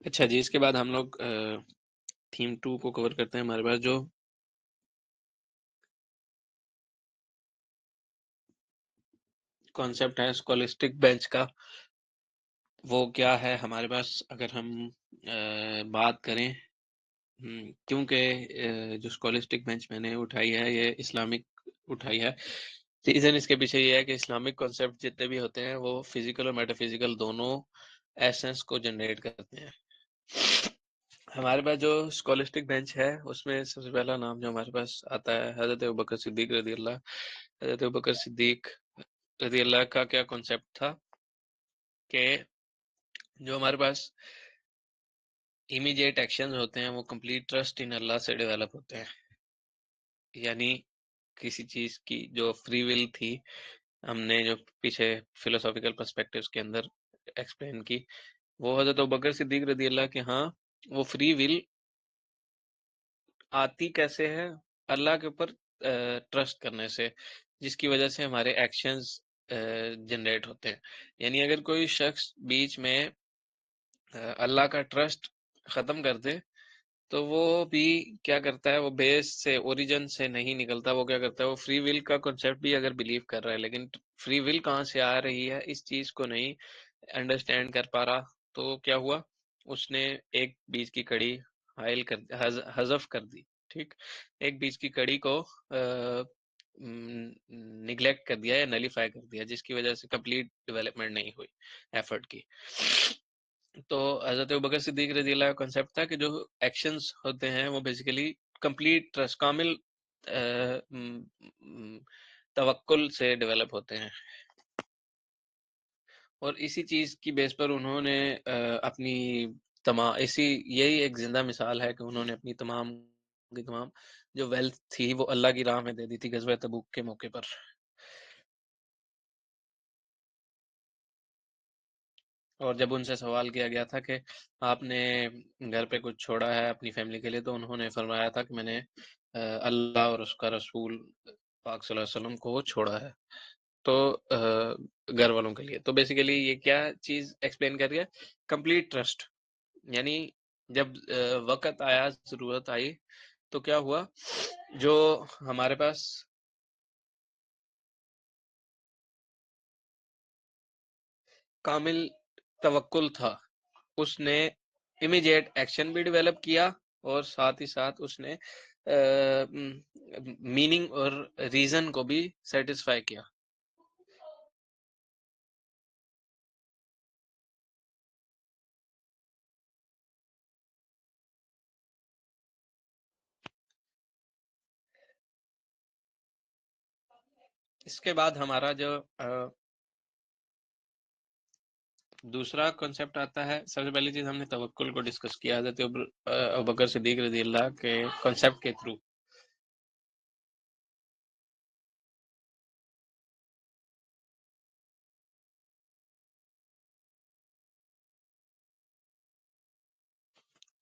अच्छा जी, इसके बाद हम लोग थीम 2 को कवर करते हैं। हमारे पास जो कॉन्सेप्ट है स्कॉलिस्टिक बेंच का, वो क्या है हमारे पास, अगर हम बात करें, क्योंकि जो स्कॉलिस्टिक बेंच मैंने उठाई है ये इस्लामिक उठाई है। रीजन इसके पीछे ये है कि इस्लामिक कॉन्सेप्ट जितने भी होते हैं वो फिजिकल और मेटाफिजिकल दोनों एसेंस को जनरेट करते हैं। हमारे पास जो स्कॉलिस्टिक बेंच है उसमें सबसे पहला नाम जो हमारे पास आता है हजरत अबू बकर सिद्दीक रजी अल्लाह। हजरत अबू बकर सिद्दीक रजी अल्लाह का क्या कॉन्सेप्ट था कि जो हमारे पास इमीडिएट एक्शंस होते हैं वो कंप्लीट ट्रस्ट इन अल्लाह से डेवलप होते हैं। यानी किसी चीज की जो फ्री विल थी, हमने जो पीछे फिलोसॉफिकल पर्सपेक्टिव्स के अंदर एक्सप्लेन की, वो हजरत अबू बकर सिद्दीक रजी अल्लाह के हाँ वो फ्री विल आती कैसे है, अल्लाह के ऊपर ट्रस्ट करने से, जिसकी वजह से हमारे एक्शंस जनरेट होते हैं। यानी अगर कोई शख्स बीच में अल्लाह का ट्रस्ट खत्म कर दे तो वो भी क्या करता है, वो बेस से ओरिजिन से नहीं निकलता, वो क्या करता है, वो फ्री विल का कॉन्सेप्ट भी अगर बिलीव कर रहा है लेकिन फ्री विल कहाँ से आ रही है इस चीज को नहीं अंडरस्टैंड कर पा रहा, तो क्या हुआ, उसने एक बीज की कड़ी हाइल कर हजफ कर दी, ठीक। एक बीज की कड़ी को निग्लेक्ट कर दिया या नलीफाई कर दिया, जिसकी वजह से कंप्लीट डेवलपमेंट नहीं हुई एफर्ट की। तो हजरत अबू बकर सिद्दीक रजी अल्लाह का कॉन्सेप्ट था कि जो एक्शंस होते हैं वो बेसिकली कंप्लीट ट्रस्ट, कामिल तवक्कुल से डेवलप होते हैं। और इसी चीज की बेस पर उन्होंने अपनी तमाम ऐसी, यही एक जिंदा मिसाल है कि उन्होंने अपनी तमाम की तमाम जो वेल्थ थी वो अल्लाह की राह में दे दी थी गज़वा तबूक के मौके पर। और जब उनसे सवाल किया गया था कि आपने घर पे कुछ छोड़ा है अपनी फैमिली के लिए, तो उन्होंने फरमाया था कि मैंने अल्लाह और उसका रसूल पाक सल्लल्लाहु अलैहि वसल्लम को छोड़ा है, तो घर वालों के लिए। तो बेसिकली ये क्या चीज एक्सप्लेन कर रही है, कंप्लीट ट्रस्ट। यानी जब वक्त आया, जरूरत आई, तो क्या हुआ, जो हमारे पास कामिल तवक्कुल था उसने इमीडिएट एक्शन भी डेवलप किया और साथ ही साथ उसने मीनिंग और रीजन को भी सेटिस्फाई किया। इसके बाद हमारा जो दूसरा कॉन्सेप्ट आता है, सबसे पहली चीज हमने तवक्कुल को डिस्कस किया हजरत अबू बकर सिद्दीक रजी अल्लाह के कॉन्सेप्ट के थ्रू।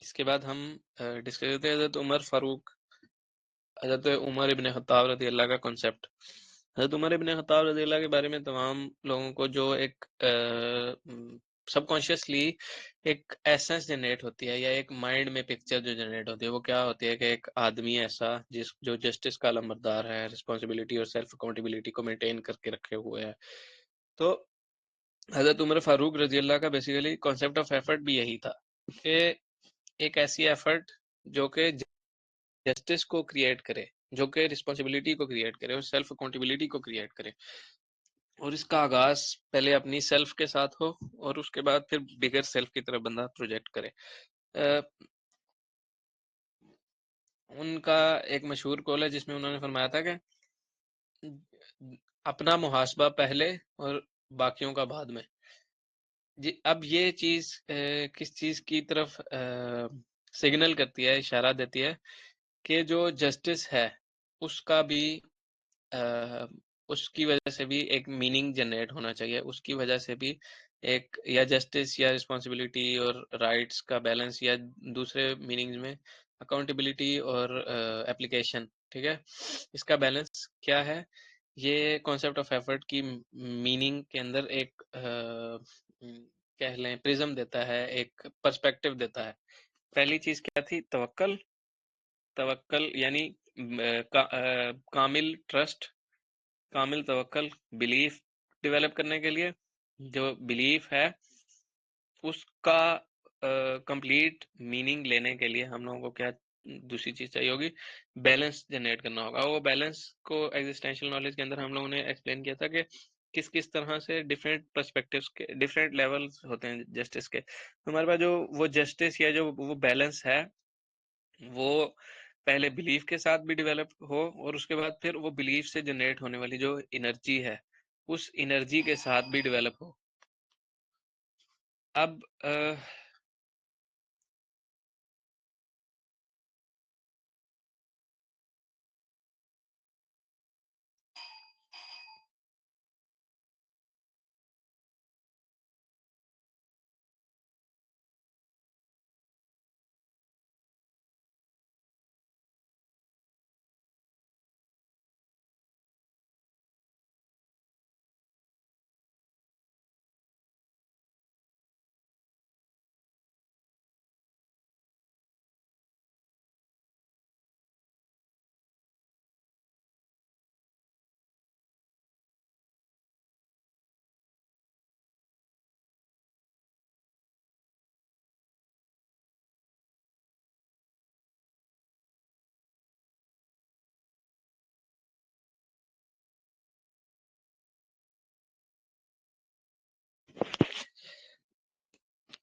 इसके बाद हम डिस्कस करते हैं हज़रत उमर इब्न खत्ताब रज़ी अल्लाह का कॉन्सेप्ट। हज़रत उमर इब्न खत्ताब रज़ी अल्लाह के बारे में तमाम लोगों को जो एक सबकॉन्शियसली एक एसेंस जनरेट होती है या एक माइंड में पिक्चर जो जनरेट होती है, वो क्या होती है कि एक आदमी ऐसा जो जस्टिस का अलमबरदार है, रिस्पॉन्सिबिलिटी और सेल्फ अकाउंटेबिलिटी को मेंटेन करके रखे हुए है। तो हज़रत उमर फारूक रज़ी अल्लाह का बेसिकली कॉन्सेप्ट ऑफ एफर्ट भी यही था कि एक ऐसी एफर्ट जो कि जस्टिस को क्रिएट करे, जो कि रिस्पॉन्सिबिलिटी को क्रिएट करे और सेल्फ अकाउंटेबिलिटी को क्रिएट करे, और इसका आगाज पहले अपनी सेल्फ के साथ हो और उसके बाद फिर बिगर सेल्फ की तरफ बंदा प्रोजेक्ट करे। उनका एक मशहूर कॉल है जिसमें उन्होंने फरमाया था कि अपना मुहासबा पहले और बाकियों का बाद में। जी, अब ये चीज किस चीज की तरफ सिग्नल करती है, इशारा देती है कि जो जस्टिस है उसका भी अ, उसकी वजह से भी एक मीनिंग जनरेट होना चाहिए, उसकी वजह से भी एक या जस्टिस या रिस्पॉन्सिबिलिटी और राइट्स का बैलेंस, या दूसरे मीनिंग्स में अकाउंटेबिलिटी और एप्लीकेशन, ठीक है, इसका बैलेंस क्या है, ये कॉन्सेप्ट ऑफ एफर्ट की मीनिंग के अंदर एक कह लें प्रिज्म देता है, एक पर्सपेक्टिव देता है। पहली चीज क्या थी? तवक्कल। तवक्कल यानी कामिल ट्रस्ट, कामिल तवक्कल, बिलीफ डेवलप करने के लिए, जो बिलीफ है उसका कंप्लीट मीनिंग लेने के लिए हम लोगों को क्या दूसरी चीज चाहिए होगी? बैलेंस जनरेट करना होगा। वो बैलेंस को एग्जिस्टेंशियल नॉलेज के अंदर हम लोगों ने एक्सप्लेन किया था कि किस किस तरह से डिफरेंट पर्सपेक्टिव्स के डिफरेंट लेवल्स होते हैं जस्टिस के। तो हमारे पास जो वो जस्टिस या जो वो बैलेंस है, वो पहले बिलीफ के साथ भी डेवलप हो और उसके बाद फिर वो बिलीफ से जनरेट होने वाली जो एनर्जी है, उस एनर्जी के साथ भी डेवलप हो। अब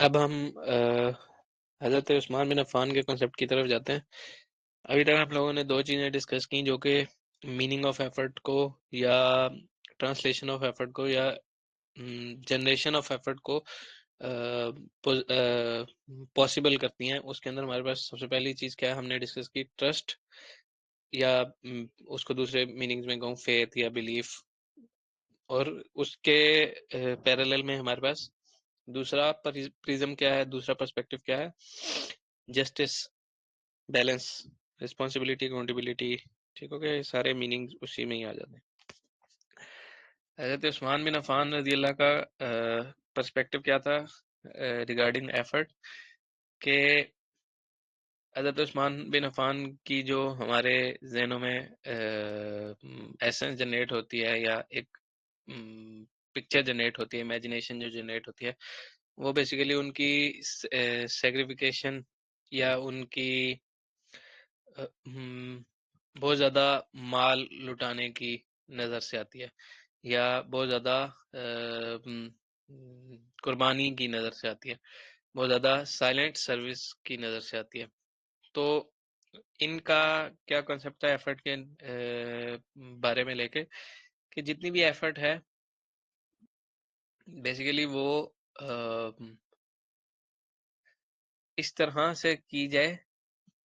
अब हम हजरत उस्मान बिन अफ़्फ़ान के कॉन्सेप्ट की तरफ जाते हैं। अभी तक हम लोगों ने दो चीज़ें डिस्कस की, जो कि मीनिंग ऑफ एफर्ट को या ट्रांसलेशन ऑफ एफर्ट को या जनरेशन ऑफ एफर्ट को पॉसिबल करती हैं। उसके अंदर हमारे पास सबसे पहली चीज़ क्या है, हमने डिस्कस की ट्रस्ट, या उसको दूसरे मीनिंग्स में कहूँ फेथ या बिलीफ, और उसके पैरेलल में हमारे पास दूसरा प्रिज्म क्या है, दूसरा पर्सपेक्टिव क्या है? Justice, balance, responsibility, accountability. ठीक हो गया? ये सारे मीनिंग उसी में ही आ जाते हैं। हजरत उस्मान बिन अफ़्फ़ान रज़ी अल्लाह का पर्सपेक्टिव क्या था रिगार्डिंग एफर्ट के? हजरत उस्मान बिन अफ़्फ़ान की जो हमारे जहनों में एसेंस जनरेट होती है या एक पिक्चर जनरेट होती है, इमेजिनेशन जो जनरेट होती है, वो बेसिकली उनकी सेग्रीफिकेशन या उनकी बहुत ज़्यादा माल लुटाने की नज़र से आती है, या बहुत ज़्यादा कुर्बानी की नज़र से आती है, बहुत ज़्यादा साइलेंट सर्विस की नज़र से आती है। तो इनका क्या कॉन्सेप्ट है एफर्ट के बारे में लेके, कि जितनी भी एफर्ट है बेसिकली वो इस तरह से की जाए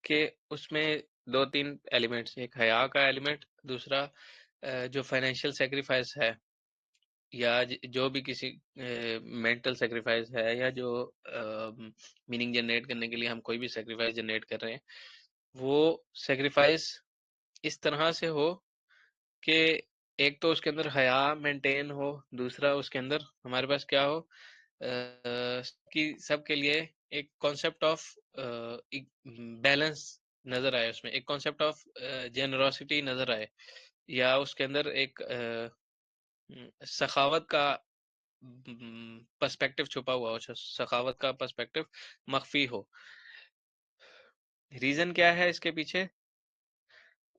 कि उसमें दो तीन एलिमेंट्स, एक हया का एलिमेंट, दूसरा जो फाइनेंशियल सेक्रीफाइस है या जो भी किसी मेंटल सेक्रीफाइस है, या जो मीनिंग जनरेट करने के लिए हम कोई भी सेक्रीफाइस जनरेट कर रहे हैं, वो सेक्रीफाइस इस तरह से हो कि एक तो उसके अंदर हया मेंटेन हो, दूसरा उसके अंदर हमारे पास क्या हो कि सबके लिए एक कॉन्सेप्ट ऑफ बैलेंस नजर आए, उसमें एक कॉन्सेप्ट ऑफ जेनरोसिटी नजर आए, या उसके अंदर एक सखावत का पर्सपेक्टिव छुपा हुआ हो, सखावत का पर्सपेक्टिव मख्फी हो। रीजन क्या है इसके पीछे?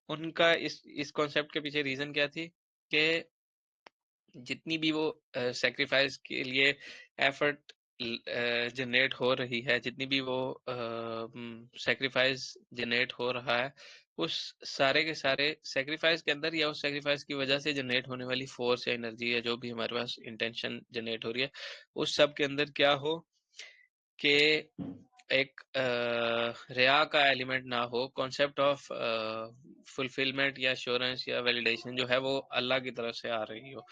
उनका इस कॉन्सेप्ट के पीछे रीजन क्या थी कि जितनी भी वो सेक्रीफाइस के लिए एफर्ट जनरेट हो रही है, जितनी भी वो सेक्रीफाइस जनरेट हो रहा है, उस सारे के सारे सेक्रीफाइस के अंदर या उस सेक्रीफाइस की वजह से जनरेट होने वाली फोर्स या एनर्जी या जो भी हमारे पास इंटेंशन जनरेट हो रही है, उस सब के अंदर क्या हो कि एक रिया का एलिमेंट ना हो, कॉन्सेप्ट ऑफ फुलफिलमेंट या एश्योरेंस या वैलिडेशन जो है वो अल्लाह की तरफ से आ रही हो।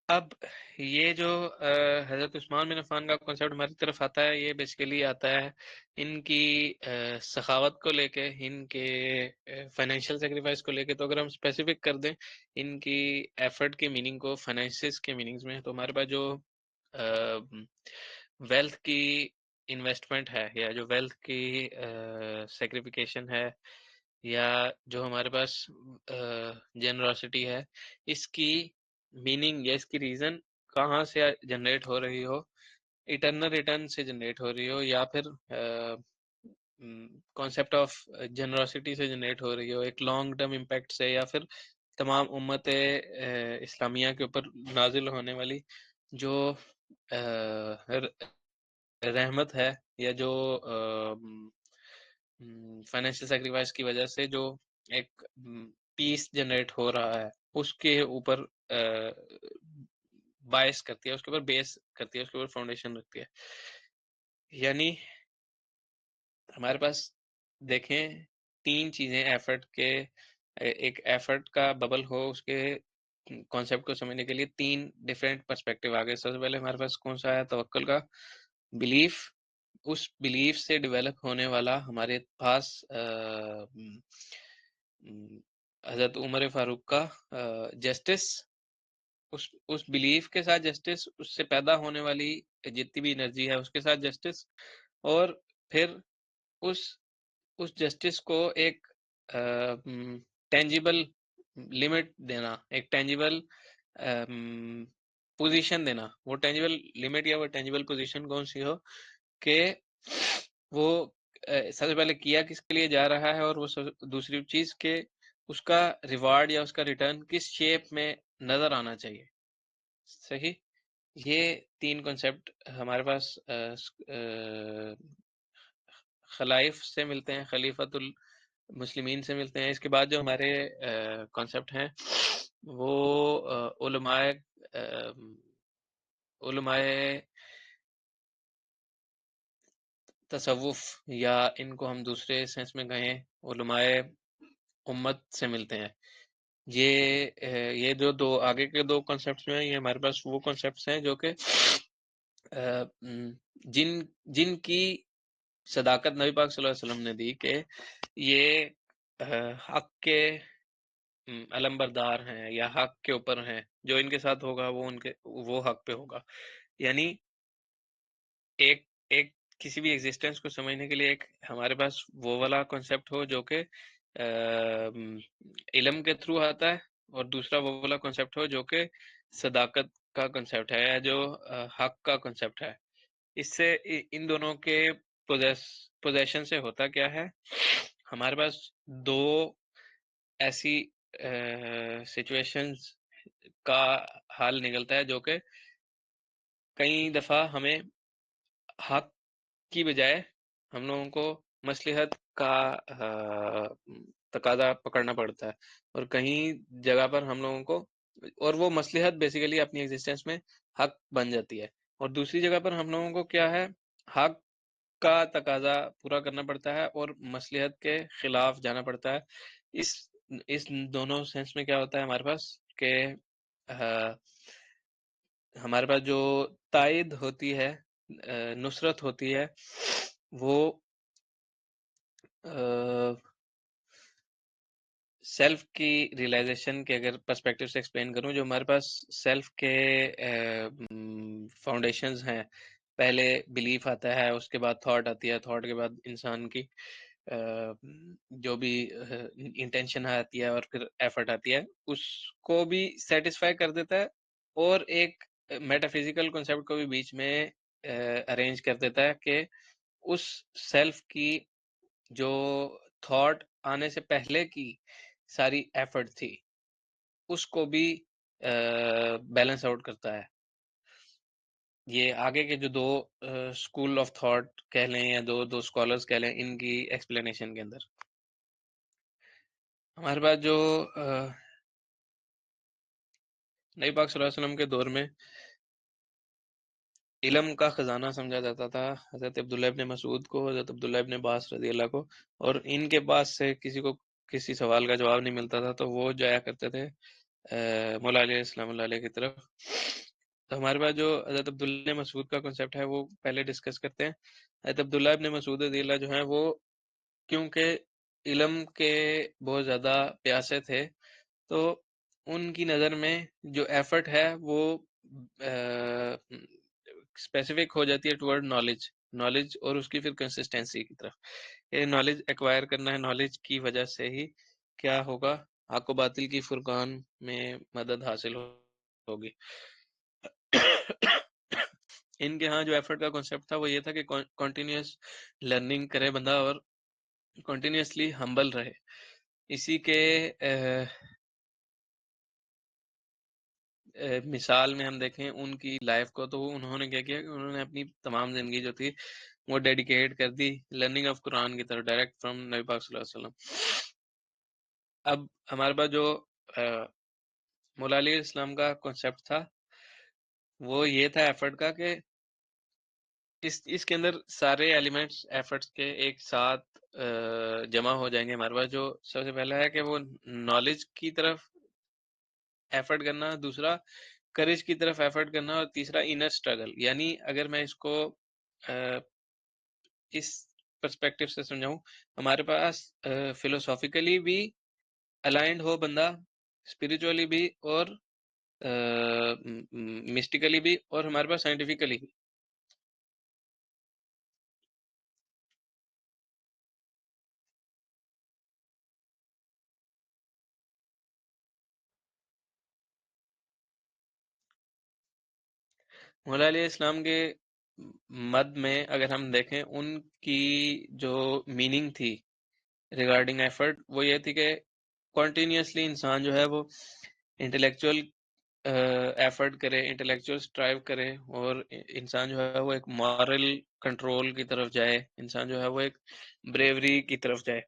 अब ये जो हजरत उस्मान बिन अफ़्फ़ान का कॉन्सेप्ट हमारी तरफ आता है, ये बेसिकली आता है इनकी सखावत को लेके, इनके फाइनेंशियल सेक्रीफाइस को लेके। तो अगर हम स्पेसिफिक कर दें इनकी एफर्ट के मीनिंग को फाइनेंसिस के मीनिंग्स में, तो हमारे पास जो वेल्थ की इन्वेस्टमेंट है, या जो वेल्थ की सेक्रिफिकेशन है, या जो हमारे पास जेनरोसिटी है, इसकी मीनिंग या इसकी रीजन कहाँ से जनरेट हो रही हो, इटर्नल रिटर्न से जनरेट हो रही हो, या फिर कॉन्सेप्ट ऑफ जनरोसिटी से जनरेट हो रही हो, एक लॉन्ग टर्म इम्पैक्ट से, या फिर तमाम उम्मत इस्लामिया के ऊपर नाजिल होने वाली जो रहमत है, या जो फाइनेंशियल सेक्रीफाइस की वजह से जो एक पीस जनरेट हो रहा है, उसके ऊपर बायस करती है, उसके ऊपर बेस करती है, उसके ऊपर फाउंडेशन रखती है। यानी हमारे पास देखें तीन चीजें एफर्ट के, एक एफर्ट का बबल हो, उसके कॉन्सेप्ट को समझने के लिए तीन डिफरेंट पर्सपेक्टिव आ गए। सबसे पहले हमारे पास कौन सा है? तवक्कुल का बिलीफ। उस बिलीफ से डेवलप होने वाला हमारे पास हजरत उमर फारूक का जस्टिस। उस बिलीफ के साथ जस्टिस, उससे पैदा होने वाली जितनी भी एनर्जी है उसके साथ जस्टिस, और फिर उस उस जस्टिस को एक टेंजिबल लिमिट देना, एक टेंजिबल पोजीशन देना। वो टेंजिबल लिमिट या वो टेंजिबल पोजीशन कौन सी हो कि वो सबसे पहले किया किसके लिए जा रहा है, और वो दूसरी चीज के उसका रिवार्ड या उसका रिटर्न किस शेप में नजर आना चाहिए। सही। ये तीन कॉन्सेप्ट हमारे पास खलाइफ से मिलते हैं, खलीफतुल मुस्लिमीन से मिलते हैं। इसके बाद जो हमारे कॉन्सेप्ट हैं वो उलमाए उलमाए तसव्वुफ, या इनको हम दूसरे सेंस में कहें उलमाए उम्मत से मिलते हैं। ये जो दो आगे के दो कॉन्सेप्ट्स में, ये हमारे पास वो कॉन्सेप्ट्स हैं जो कि जिनकी सदाकत नबी पाक सल्लल्लाहु अलैहि वसल्लम ने दी कि ये हक के अलमबरदार हैं, या हक के ऊपर हैं, जो इनके साथ होगा वो हक पे होगा। यानी एक एक किसी भी एग्जिस्टेंस को समझने के लिए एक हमारे पास वो वाला कॉन्सेप्ट हो जो कि इल्म के थ्रू आता है, और दूसरा वो वाला कॉन्सेप्ट हो जो कि सदाकत का कॉन्सेप्ट है, या जो हक का कॉन्सेप्ट है। इससे इन दोनों के पोजेशन से होता क्या है, हमारे पास दो ऐसी सिचुएशंस का हाल निकलता है जो कि कई दफा हमें हक की बजाय हम लोगों को मसलिहत का तकाजा पकड़ना पड़ता है, और कहीं जगह पर हम लोगों को, और वो मसलिहत बेसिकली अपनी एग्जिस्टेंस में हक बन जाती है। और दूसरी जगह पर हम लोगों को क्या है, हक का तकाजा पूरा करना पड़ता है और मसलिहत के खिलाफ जाना पड़ता है। इस इस दोनों सेंस में क्या होता है हमारे पास कि हमारे पास जो ताइद होती है, नुसरत होती है, वो सेल्फ की रियलाइजेशन के अगर पर्सपेक्टिव से एक्सप्लेन करूं, जो हमारे पास सेल्फ के फाउंडेशंस हैं, पहले बिलीफ आता है, उसके बाद थॉट आती है, थॉट के बाद इंसान की जो भी इंटेंशन आती है और फिर एफर्ट आती है, उसको भी सेटिस्फाई कर देता है और एक मेटाफिजिकल कॉन्सेप्ट को भी बीच में अरेंज कर देता है कि उस सेल्फ की जो थॉट आने से पहले की सारी एफर्ट थी, उसको भी बैलेंस आउट करता है। ये आगे के जो दो स्कूल ऑफ थॉट कह लें या दो स्कॉलर्स कह लें, इनकी एक्सप्लेनेशन के अंदर हमारे पास जो नबी पाक सल्लल्लाहु अलैहि वसल्लम के दौर में इल्म का खजाना समझा जाता था हजरत अब्दुल्लाह इब्न मसूद को, हजरत अब्दुल्लाह इब्न अब्बास रजी अल्लाह को, और इनके पास से किसी को किसी सवाल का जवाब नहीं मिलता था तो वो जाया करते थे मौला अली इस्लाम की तरफ। तो हमारे पास जो हजरत अब्दुल्लाह इब्न मसूद का कॉन्सेप्ट है वो पहले डिस्कस करते हैं। हजरत अब्दुल्लाह इब्न मसूद रज़ी अल्लाह जो है वो, क्योंकि इल्म के बहुत ज़्यादा प्यासे थे, तो उनकी नज़र में जो एफर्ट है वो स्पेसिफिक हो जाती है टुवर्ड नॉलेज, नॉलेज और उसकी फिर कंसिस्टेंसी की तरफ। ये नॉलेज एक्वायर करना है, नॉलेज की वजह से ही क्या होगा, हक व बातिल की फुरकान में मदद हासिल होगी। इनके यहाँ जो एफर्ट का कॉन्सेप्ट था वो ये था कि कॉन्टिन्यूस लर्निंग करे बंदा और कॉन्टिन्यूसली हम्बल रहे। इसी के मिसाल में हम देखें उनकी लाइफ को, तो उन्होंने क्या किया कि उन्होंने अपनी तमाम जिंदगी जो थी वो डेडिकेट कर दी लर्निंग ऑफ कुरान की तरफ, डायरेक्ट फ्रॉम नबी पाक सल्लल्लाहु अलैहि वसल्लम। अब हमारे पास जो मौला अली इस्लाम का कॉन्सेप्ट था वो ये था एफर्ट का कि इसके अंदर सारे एलिमेंट्स एफर्ट्स के एक साथ जमा हो जाएंगे। हमारे पास जो सबसे पहला है कि वो नॉलेज की तरफ एफर्ट करना, दूसरा करेज की तरफ एफर्ट करना, और तीसरा इनर स्ट्रगल। यानी अगर मैं इसको इस पर्सपेक्टिव से समझाऊं, हमारे पास फिलोसॉफिकली भी अलाइंड हो बंदा, स्पिरिचुअली भी और मिस्टिकली भी, और हमारे पास साइंटिफिकली भी। मौला अली इस्लाम के मद में अगर हम देखें, उनकी जो मीनिंग थी रिगार्डिंग एफर्ट वो ये थी कि कॉन्टिन्यूसली इंसान जो है वो इंटेलेक्चुअल एफर्ट करे, इंटेलेक्चुअल स्ट्राइव करे, और इंसान जो है वो एक मॉरल कंट्रोल की तरफ जाए, इंसान जो है वो एक ब्रेवरी की तरफ जाए।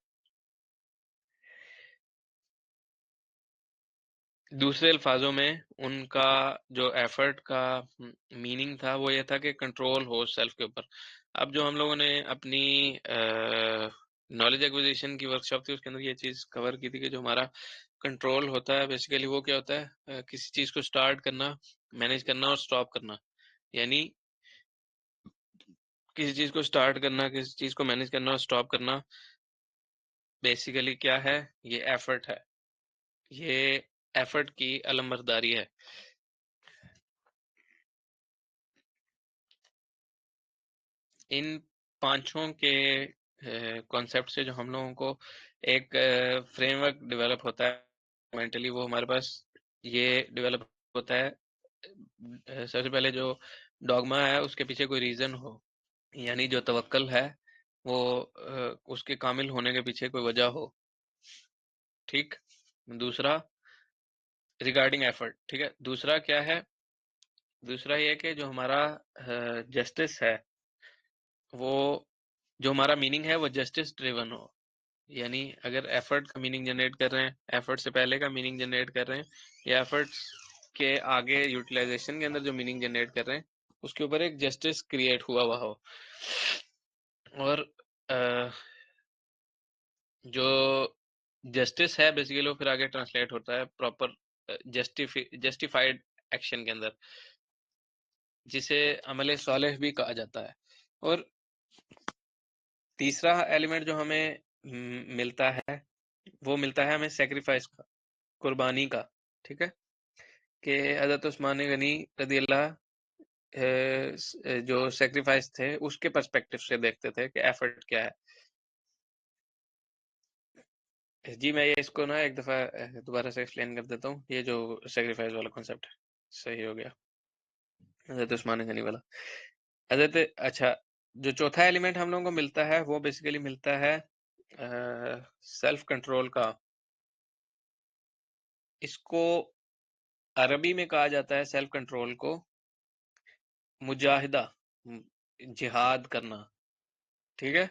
दूसरे अल्फाजों में उनका जो एफर्ट का मीनिंग था वो ये था कि कंट्रोल हो सेल्फ के ऊपर। अब जो हम लोगों ने अपनी नॉलेज एक्विजिशन की वर्कशॉप थी उसके अंदर ये चीज़ कवर की थी कि जो हमारा कंट्रोल होता है बेसिकली वो क्या होता है, किसी चीज़ को स्टार्ट करना, मैनेज करना और स्टॉप करना। यानी किसी चीज़ को स्टार्ट करना, किसी चीज़ को मैनेज करना और स्टॉप करना बेसिकली क्या है, ये एफर्ट है, ये एफर्ट की अलमबरदारी है। इन पांचों के कॉन्सेप्ट से जो हम लोगों को एक फ्रेमवर्क डेवलप होता है मेंटली, वो हमारे पास ये डेवलप होता है। सबसे पहले जो डॉगमा है उसके पीछे कोई रीजन हो, यानी जो तवक्कल है वो उसके कामिल होने के पीछे कोई वजह हो। ठीक। दूसरा रिगार्डिंग एफर्ट, ठीक है। दूसरा क्या है, दूसरा ये कि जो हमारा जस्टिस है, वो जो हमारा मीनिंग है वो जस्टिस ड्रिवन हो। यानी अगर एफर्ट का मीनिंग जनरेट कर रहे हैं, एफर्ट से पहले का मीनिंग जनरेट कर रहे हैं, या एफर्ट्स के आगे यूटिलाइजेशन के अंदर जो मीनिंग जनरेट कर रहे हैं, उसके ऊपर एक जस्टिस क्रिएट हुआ हो। और जो जस्टिस है बेसिकली वो फिर आगे ट्रांसलेट होता है प्रॉपर जस्टिफाइड एक्शन के अंदर, जिसे अमले सालेह भी कहा जाता है। और तीसरा एलिमेंट जो हमें मिलता है वो मिलता है हमें सेक्रीफाइस का, कुर्बानी का। ठीक है, कि हज़रत उस्मान गनी रदी अल्लाह जो सेक्रीफाइस थे उसके पर्सपेक्टिव से देखते थे कि एफर्ट क्या है। जी मैं ये इसको ना एक दफ़ा दोबारा से एक्सप्लेन कर देता हूँ, ये जो सेक्रीफाइस वाला कॉन्सेप्ट है। सही हो गया, हज़रत उस्मान गनी वाला। हज़रत अच्छा, जो चौथा एलिमेंट हम लोगों को मिलता है वो बेसिकली मिलता है सेल्फ कंट्रोल का। इसको अरबी में कहा जाता है सेल्फ कंट्रोल को मुजाहिदा, जिहाद करना। ठीक है,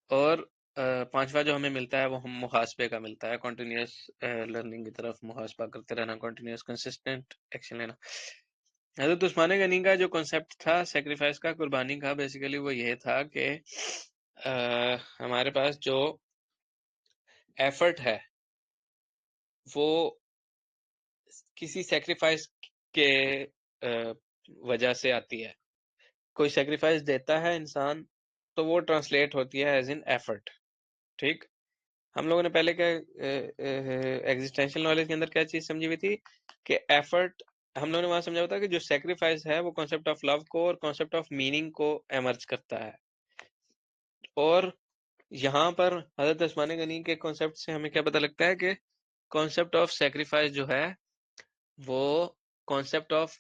और पांचवा जो हमें मिलता है वो हम मुहासबे का मिलता है, कॉन्टिन्यूस लर्निंग की तरफ मुहासबा करते रहना, कॉन्टिन्यूस कंसिस्टेंट एक्शन लेना। हज़रत उस्मान गनी का जो कॉन्सेप्ट था सेक्रीफाइस का, कुर्बानी का, बेसिकली वो ये था कि हमारे पास जो एफर्ट है वो किसी सेक्रीफाइस के वजह से आती है। कोई सेक्रीफाइस देता है इंसान तो वो ट्रांसलेट होती है एज इन एफर्ट। ठीक, हम लोगों ने पहले क्या एग्जिस्टेंशियल नॉलेज के अंदर क्या चीज समझी हुई थी कि एफर्ट, हम लोगों ने वहां समझा होता कि जो सेक्रीफाइस है वो कॉन्सेप्ट ऑफ लव को और कॉन्सेप्ट ऑफ मीनिंग को एमर्ज करता है। और यहाँ पर हजरत उस्मान गनी के कॉन्सेप्ट से हमें क्या पता लगता है कि कॉन्सेप्ट ऑफ सेक्रीफाइस जो है वो concept of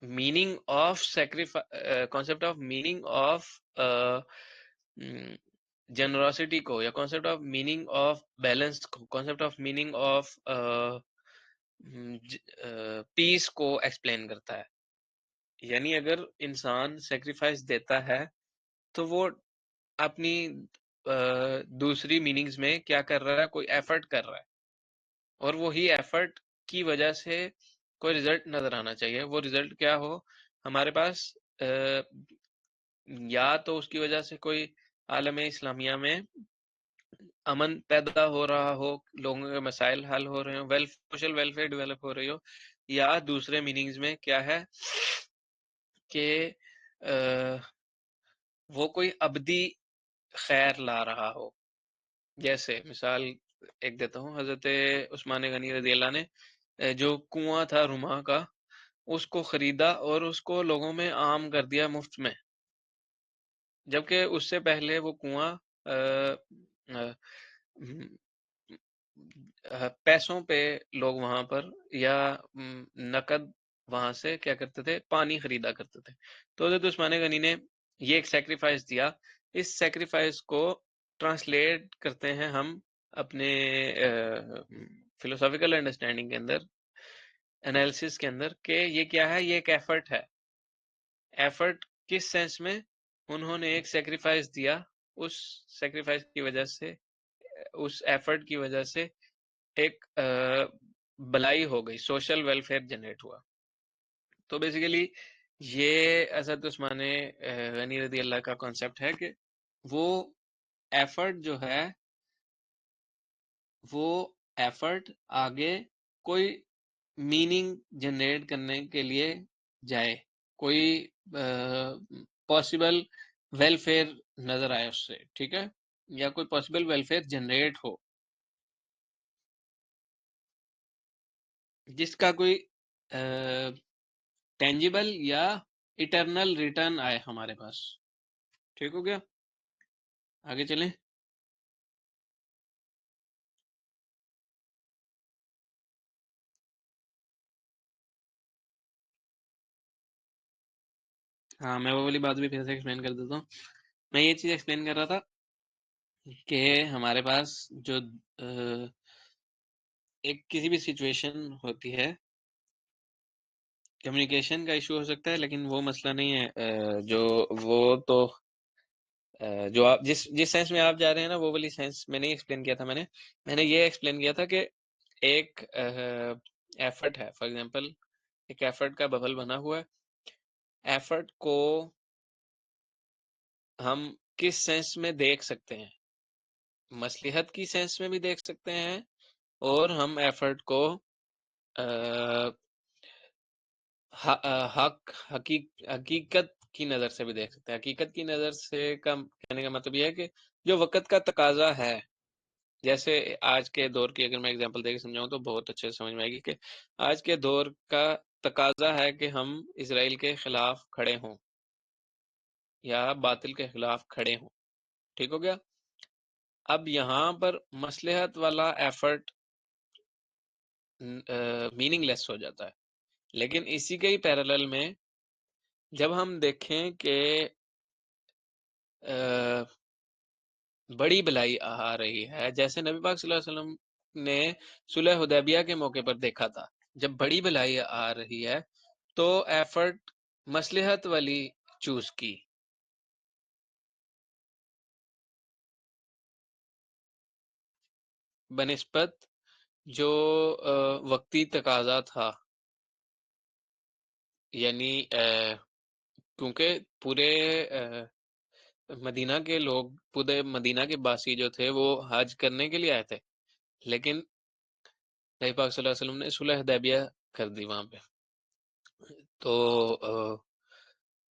meaning of sacrifice, concept of meaning of generosity को, या concept of meaning of balance को, concept of meaning of peace को एक्सप्लेन करता है। यानी अगर इंसान सेक्रीफाइस देता है तो वो अपनी दूसरी मीनिंग्स में क्या कर रहा है, कोई एफर्ट कर रहा है, और वही एफर्ट की वजह से कोई रिजल्ट नजर आना चाहिए। वो रिजल्ट क्या हो हमारे पास, या तो उसकी वजह से कोई आलम इस्लामिया में अमन पैदा हो रहा हो, लोगों के मसाइल हल हो रहे हो, सोशल वेलफेयर डेवलप हो रही हो, या दूसरे मीनिंग्स में क्या है कि वो कोई अबदी खैर ला रहा हो। जैसे मिसाल एक देता हूँ, हजरत उस्मान गनी रज़ी अल्लाह ने जो कुआं था रुमा का उसको खरीदा और उसको लोगों में आम कर दिया मुफ्त में, जबकि उससे पहले वो कुआं पैसों पे लोग वहां पर या नकद वहां से क्या करते थे, पानी खरीदा करते थे। तो हज़रत उस्मान गनी ने ये एक सेक्रीफाइस दिया। इस सेक्रीफाइस को ट्रांसलेट करते हैं हम अपने फिलोसॉफिकल अंडरस्टैंडिंग के अंदर, एनालिसिस के अंदर, कि ये क्या है, ये एक एफर्ट है। एफर्ट किस सेंस में, उन्होंने एक सेक्रीफाइस दिया, उस सेक्रीफाइस की वजह से, उस एफर्ट की वजह से एक भलाई हो गई, सोशल वेलफेयर जनरेट हुआ। तो बेसिकली ये असद उस्मान गनी रदी अल्लाह का कॉन्सेप्ट है कि वो एफर्ट जो है, वो एफर्ट आगे कोई मीनिंग जनरेट करने के लिए जाए, कोई पॉसिबल वेलफेयर नजर आए उससे। ठीक है, या कोई पॉसिबल वेलफेयर जनरेट हो जिसका कोई टेंजिबल या इटरनल रिटर्न आए हमारे पास। ठीक हो गया, आगे चलें। हाँ, मैं वो वाली बात भी फिर से एक्सप्लेन कर देता हूँ। मैं ये चीज एक्सप्लेन कर रहा था कि हमारे पास जो एक किसी भी सिचुएशन होती है, कम्युनिकेशन का इशू हो सकता है, लेकिन वो मसला नहीं है। जो वो तो जो आप जिस जिस सेंस में आप जा रहे हैं ना, वो वाली सेंस मैंने एक्सप्लेन किया था। मैंने ये एक्सप्लेन किया था कि एक एफर्ट है, फॉर एग्जांपल एक एफर्ट का बबल बना हुआ है, एफर्ट को हम किस सेंस में देख सकते हैं? मसलहत की सेंस में भी देख सकते हैं और हम एफर्ट को अ, हकीकत की नज़र से भी देख सकते हैं। हकीकत की नज़र से का कहने का मतलब ये है कि जो वक़्त का तकाज़ा है, जैसे आज के दौर की अगर मैं एग्ज़ाम्पल देके समझाऊँ तो बहुत अच्छे से समझ में आएगी कि आज के दौर का तकाज़ा है कि हम इज़राइल के खिलाफ खड़े हों या बातिल के खिलाफ खड़े हों। ठीक हो गया? अब यहाँ पर मसलहत वाला एफर्ट मीनिंगलेस हो जाता है। लेकिन इसी के ही पैरेलल में जब हम देखें कि अ, बड़ी भलाई आ रही है, जैसे नबी पाक सल्लल्लाहु अलैहि वसल्लम ने सुलह हुदैबिया के मौके पर देखा था। जब बड़ी भलाई आ रही है, तो एफर्ट मसलहत वाली चूज़ की। बनिस्बत जो वक़्ती तकाज़ा था, यानी क्योंकि पूरे मदीना के लोग, पूरे मदीना के बासी जो थे, वो हज करने के लिए आए थे। लेकिन नबी पाक सल्लल्लाहु अलैहि वसल्लम ने सुलह हुदैबिया कर दी वहाँ पे। तो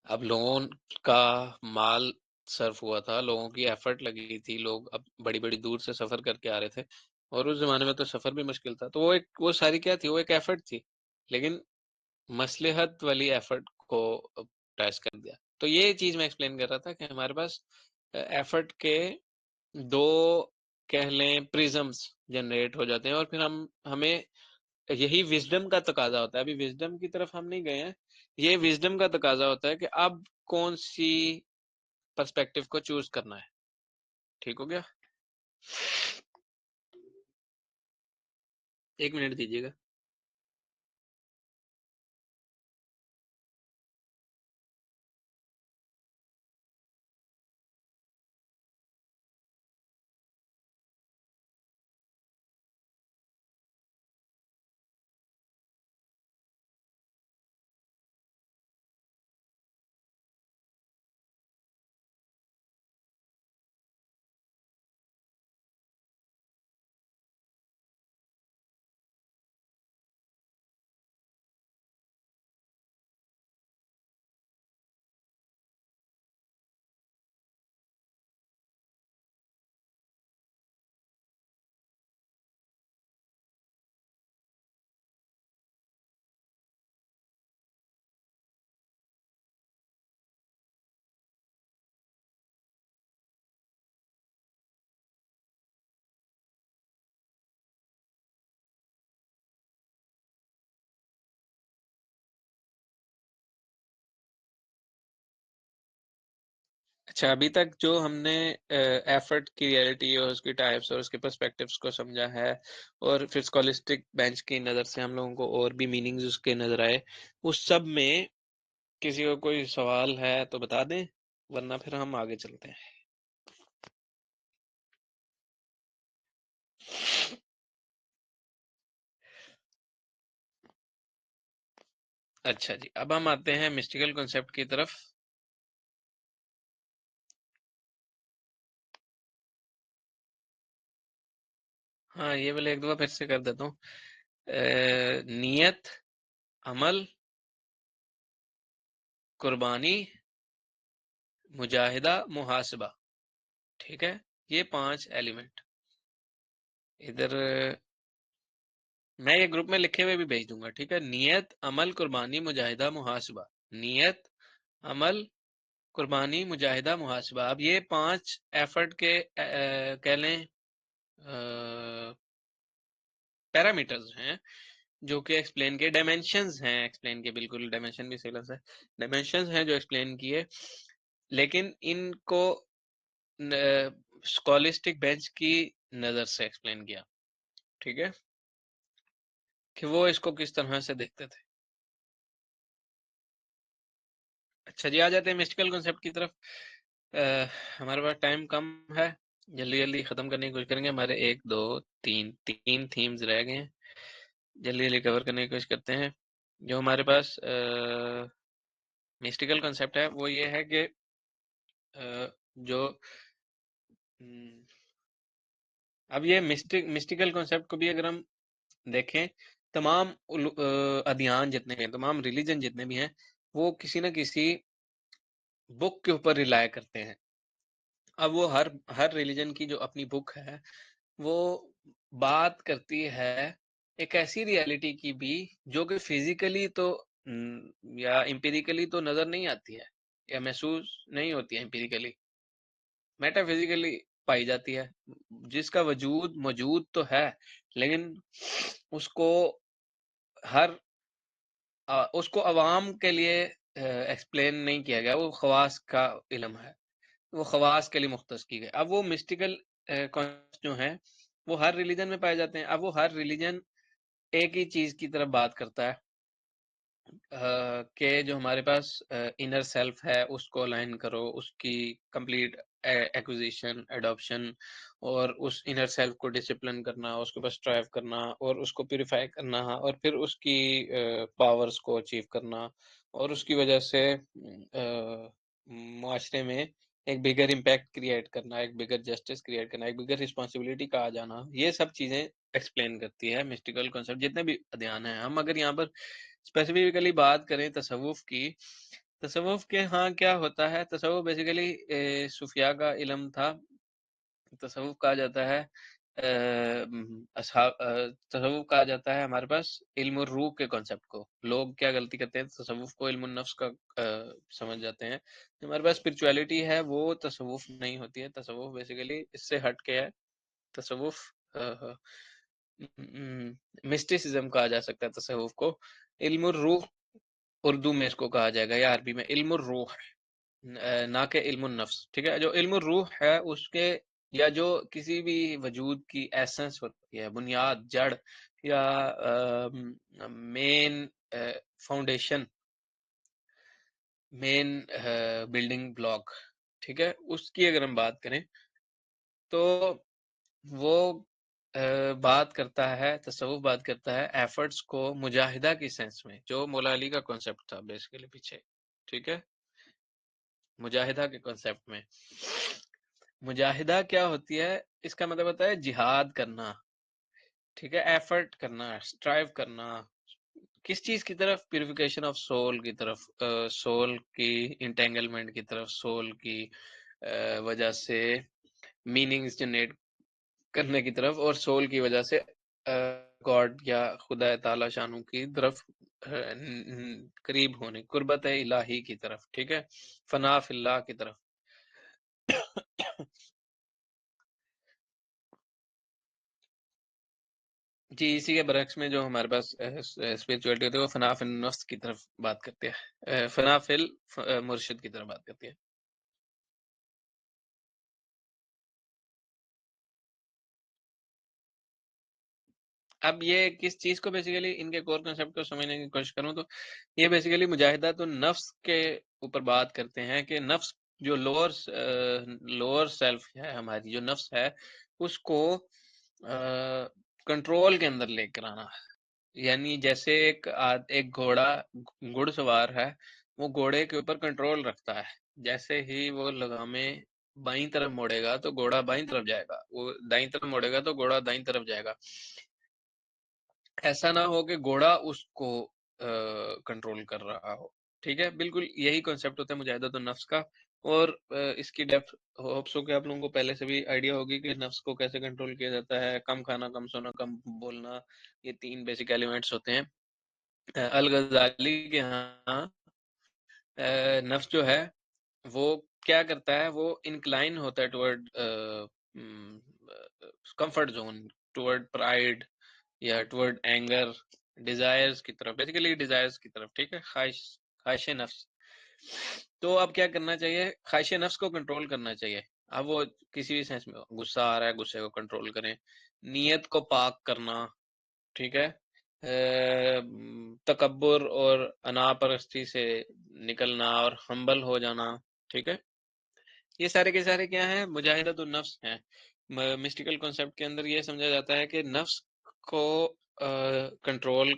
अब लोगों का माल सर्फ हुआ था, लोगों की एफर्ट लगी थी, लोग अब बड़ी-बड़ी दूर से सफ़र करके आ रहे थे और उस ज़माने में तो सफ़र भी मुश्किल था। तो वो सारी क्या थी, वो एक एफर्ट थी। लेकिन मसलहत वाली एफर्ट को टच कर दिया। तो ये चीज़ मैं एक्सप्लेन कर रहा था कि हमारे पास एफर्ट के 2 कह लें प्रिज़म्स जनरेट हो जाते हैं और फिर हम हमें यही विज़डम का तकाज़ा होता है। अभी विज़डम की तरफ हम नहीं गए हैं। ये विज़डम का तकाज़ा होता है कि अब कौन-सी पर्सपेक्टिव को चूज़ करना है। ठीक हो गया? 1 मिनट दीजिएगा। अच्छा, अभी तक जो हमने एफर्ट की रियलिटी और उसकी टाइप्स और उसके पर्सपेक्टिव्स को समझा है और फिर स्कॉलिस्टिक बेंच की नज़र से हम लोगों को और भी मीनिंग्स उसके नज़र आए, उस सब में किसी को कोई सवाल है तो बता दें, वरना फिर हम आगे चलते हैं। अच्छा जी, अब हम आते हैं मिस्टिकल कॉन्सेप्ट की तरफ। हाँ, ये वाले एक दफ़ा फिर से कर देता हूँ। नियत, अमल, कुर्बानी, मुजाहिदा, मुहासिबा। ठीक है? ये 5 एलिमेंट इधर मैं ये ग्रुप में लिखे हुए भी भेज दूंगा। ठीक है? नियत, अमल, कुर्बानी, मुजाहिदा, मुहासिबा। नियत, अमल, कुर्बानी, मुजाहिदा, मुहासिबा। अब ये 5 एफर्ट के कह लें पैरामीटर्स हैं जो कि एक्सप्लेन के डायमेंशंस हैं, एक्सप्लेन के बिल्कुल डायमेंशन भी सही लफ्ज़ है, डायमेंशंस हैं जो एक्सप्लेन किए, लेकिन इनको स्कॉलिस्टिक बेंच की नज़र से एक्सप्लेन किया। ठीक है? कि वो इसको किस तरह से देखते थे। अच्छा जी, आ जाते हैं मिस्टिकल कॉन्सेप्ट की तरफ। हमारे पास टाइम कम है, जल्दी जल्दी ख़त्म करने की कोशिश करेंगे। हमारे 1 2 3 थीम्स रह गए हैं, जल्दी जल्दी कवर करने की कोशिश करते हैं। जो हमारे पास मिस्टिकल कॉन्सेप्ट है वो ये है कि जो हम्म, अब ये मिस्टिकल कॉन्सेप्ट को भी अगर हम देखें, तमाम अध्ययन जितने भी हैं, तमाम रिलीजन जितने भी हैं, वो किसी न किसी बुक के ऊपर रिलाय करते हैं। अब वो हर हर रिलीजन की जो अपनी बुक है, वो बात करती है एक ऐसी रियलिटी की भी जो कि फिजिकली तो या एम्पिरिकली तो नजर नहीं आती है या महसूस नहीं होती है एम्पिरिकली, मेटाफिजिकली पाई जाती है, जिसका वजूद मौजूद तो है, लेकिन उसको हर उसको अवाम के लिए एक्सप्लेन नहीं किया गया, वो खवास का इल्म है, वो खवास के लिए मुख्तस की गई। अब वो मिस्टिकल कॉन्सेप्ट जो हैं वो हर रिलीजन में पाए जाते हैं। अब वो हर रिलीजन एक ही चीज की तरफ बात करता है कि जो हमारे पास इनर सेल्फ है उसको अलाइन करो, उसकी कंप्लीट एक्विजिशन, एडॉप्शन, और उस इनर सेल्फ को डिसिप्लिन करना, उसके ऊपर स्ट्राइव करना और उसको प्यूरिफाई करना, और फिर उसकी पावर्स को अचीव करना, और उसकी वजह से माशरे में एक बिगर इम्पैक्ट क्रिएट करना, एक बिगर जस्टिस क्रिएट करना, एक बिगर रिस्पॉन्सिबिलिटी का आ जाना, ये सब चीजें एक्सप्लेन करती है मिस्टिकल कॉन्सेप्ट जितने भी अध्ययन हैं। हम अगर यहाँ पर स्पेसिफिकली बात करें तसव्वुफ की, तसव्वुफ के हाँ क्या होता है, तसव्वुफ बेसिकली सूफिया का इल्म था। तसव्वुफ कहा जाता है तसव्वुफ कहा जाता है हमारे पास इल्म रूह के कॉन्सेप्ट को। लोग क्या गलती करते हैं, तसव्वुफ को इल्म नफ्स का समझ जाते हैं। जो हमारे पास स्पिरिचुअलिटी है वो तसव्वुफ नहीं होती है, तसव्वुफ बेसिकली इससे हट के है। तसव्वुफ मिस्टिसिज्म कहा जा सकता है तसव्वुफ को। इल्म रूह उर्दू में इसको कहा जाएगा या अरबी में इल्म रूह, ना के इल्म नफ्स। ठीक है, जो इल्म रूह है उसके, या जो किसी भी वजूद की एसेंस होती है, बुनियाद, जड़, या main foundation, main building block, ठीक है, उसकी अगर हम बात करें तो वो बात करता है, तसव्वुफ बात करता है एफर्ट्स को मुजाहिदा की सेंस में, जो मौला अली का कॉन्सेप्ट था बेसिकली पीछे। ठीक है, मुजाहिदा के कॉन्सेप्ट में मुजाहिदा क्या होती है, इसका मतलब होता है जिहाद करना। ठीक है, एफर्ट करना, स्ट्राइव करना, किस चीज की तरफ, प्यूरिफिकेशन ऑफ सोल की तरफ, सोल की इंटेंगलमेंट की तरफ, सोल की वजह से मीनिंग्स जनरेट करने की तरफ, और सोल की वजह से गॉड या खुदा ताला शानू की तरफ करीब होने, कुर्बत इलाही की तरफ। ठीक है, फना फिल्लाह की तरफ। जी, इसी के बरक्स में जो हमारे पास स्पिरिचुअलिटी होती है वो फना फिल नफ्स की तरफ बात करती है, फना फिल मुर्शिद की तरफ बात करती है। अब ये किस चीज को बेसिकली, इनके कोर कंसेप्ट को समझने की कोशिश करूं तो ये बेसिकली मुजाहिदा तो नफ्स के ऊपर बात करते हैं कि नफ्स जो लोअर लोअर सेल्फ है, हमारी जो नफ्स है, उसको कंट्रोल के अंदर लेकर आना। यानी जैसे एक घोड़ा, घुड़सवार है, वो घोड़े के ऊपर कंट्रोल रखता है। जैसे ही वो लगामे बाईं तरफ मोड़ेगा तो घोड़ा बाईं तरफ जाएगा, वो दाईं तरफ मोड़ेगा तो घोड़ा दाईं तरफ जाएगा। ऐसा ना हो कि घोड़ा उसको कंट्रोल कर रहा हो। ठीक है, बिल्कुल यही कॉन्सेप्ट होता है मुजाहिदतुन नफ्स का। और इसकी डेप्थ होप्स हो कि आप लोगों को पहले से भी आइडिया होगी कि नफ्स को कैसे कंट्रोल किया जाता है। कम खाना, कम सोना, कम बोलना, ये तीन बेसिक एलिमेंट्स होते हैं। अल गजाली के यहाँ नफ्स जो है वो क्या करता है, वो इंक्लाइन होता है toward comfort zone, toward pride, या टुवर्ड एंगर, डिजायर्स की तरफ, बेसिकली डिजायर्स की तरफ। ठीक है, ख्वाहिश, ख्वाहिश नफ्स। तो अब क्या करना चाहिए, ख्वाहिश नफ्स को कंट्रोल करना चाहिए। अब वो किसी भी सेंस में हो, गुस्सा आ रहा है, गुस्से को कंट्रोल करें, नीयत को पाक करना। ठीक है, तकब्बुर और अनापरस्ती से निकलना और हम्बल हो जाना। ठीक है, ये सारे के सारे क्या है, मुजाहिदतुन नफ्स हैं। मिस्टिकल कॉन्सेप्ट के अंदर ये समझा जाता है कि नफ्स को कंट्रोल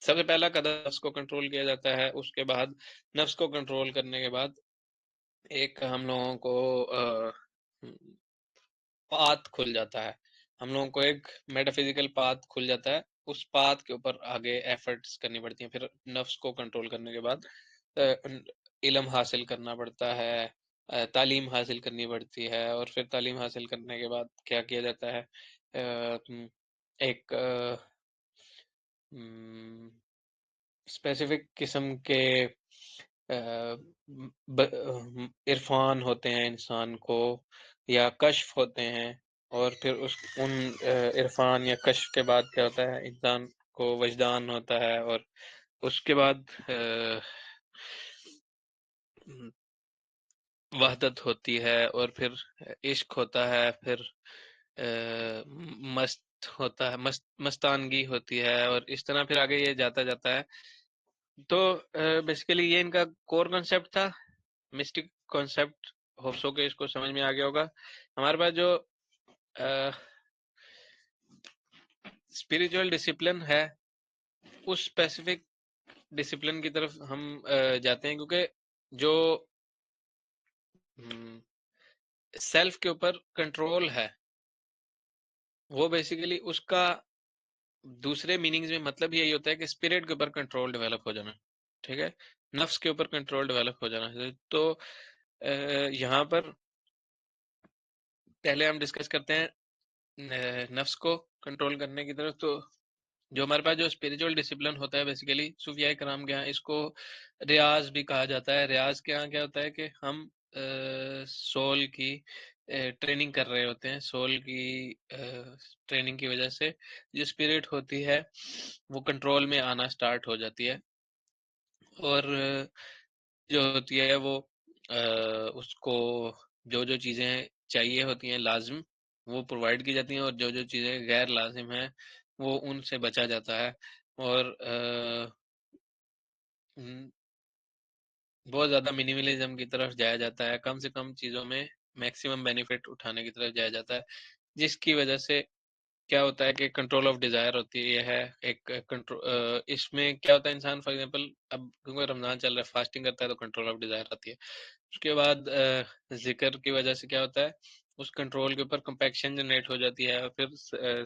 सबसे पहला कदम नफ्स को कंट्रोल किया जाता है, उसके बाद नफ्स को कंट्रोल करने के बाद एक हम लोगों को पाथ खुल जाता है, हम लोगों को एक मेटाफिजिकल पाथ खुल जाता है, उस पाथ के ऊपर आगे एफर्ट्स करनी पड़ती हैं। फिर नफ्स को कंट्रोल करने के बाद इल्म हासिल करना पड़ता है, तालीम हासिल करनी पड़ती है, और फिर तालीम हासिल करने के बाद क्या किया जाता है, एक स्पेसिफिक किस्म के इरफान होते हैं इंसान को, या कश्फ होते हैं, और फिर उस उन इरफान या कश्फ के बाद क्या होता है, इंसान को वजदान होता है, और उसके बाद वहदत होती है, और फिर इश्क होता है, फिर मस्त होता है, मस्तानगी होती है, और इस तरह फिर आगे ये जाता जाता है। तो बेसिकली ये इनका कोर कॉन्सेप्ट था, मिस्टिक कॉन्सेप्ट। होप सो के इसको समझ में आ गया होगा। हमारे पास जो स्पिरिचुअल डिसिप्लिन है, उस स्पेसिफिक डिसिप्लिन की तरफ हम जाते हैं, क्योंकि जो सेल्फ के ऊपर कंट्रोल है, वो बेसिकली उसका दूसरे मीनिंग्स में मतलब यही होता है कि स्पिरिट के ऊपर कंट्रोल डेवलप हो जाना, ठीक है, नफ्स के ऊपर कंट्रोल डेवलप हो जाना। तो यहाँ पर पहले हम डिस्कस करते हैं नफ्स को कंट्रोल करने की तरफ। तो जो हमारे पास जो स्पिरिचुअल डिसिप्लिन होता है, बेसिकली सूफिया कराम के यहाँ इसको रियाज भी कहा जाता है। रियाज के यहाँ क्या होता है कि हम सोल की ट्रेनिंग कर रहे होते हैं, सोल की ट्रेनिंग की वजह से जो स्पिरिट होती है वो कंट्रोल में आना स्टार्ट हो जाती है, और जो होती है वो उसको जो जो चीज़ें चाहिए होती हैं लाजिम, वो प्रोवाइड की जाती हैं, और जो जो चीज़ें गैर लाजिम हैं वो उनसे बचा जाता है, और बहुत ज़्यादा मिनिमलिज्म की तरफ जाया जाता है, कम से कम चीज़ों में मैक्सिमम बेनिफिट उठाने की तरफ जाया जाता है, जिसकी वजह से क्या होता है कि कंट्रोल ऑफ डिजायर होती है एक कंट्रोल। इसमें क्या होता है, इंसान फॉर एग्जांपल अब क्योंकि रमजान चल रहा है, फास्टिंग करता है, तो कंट्रोल ऑफ डिजायर आती है। उसके बाद जिक्र की वजह से क्या होता है, उस कंट्रोल के ऊपर कंपैक्शन जनरेट हो जाती है, और फिर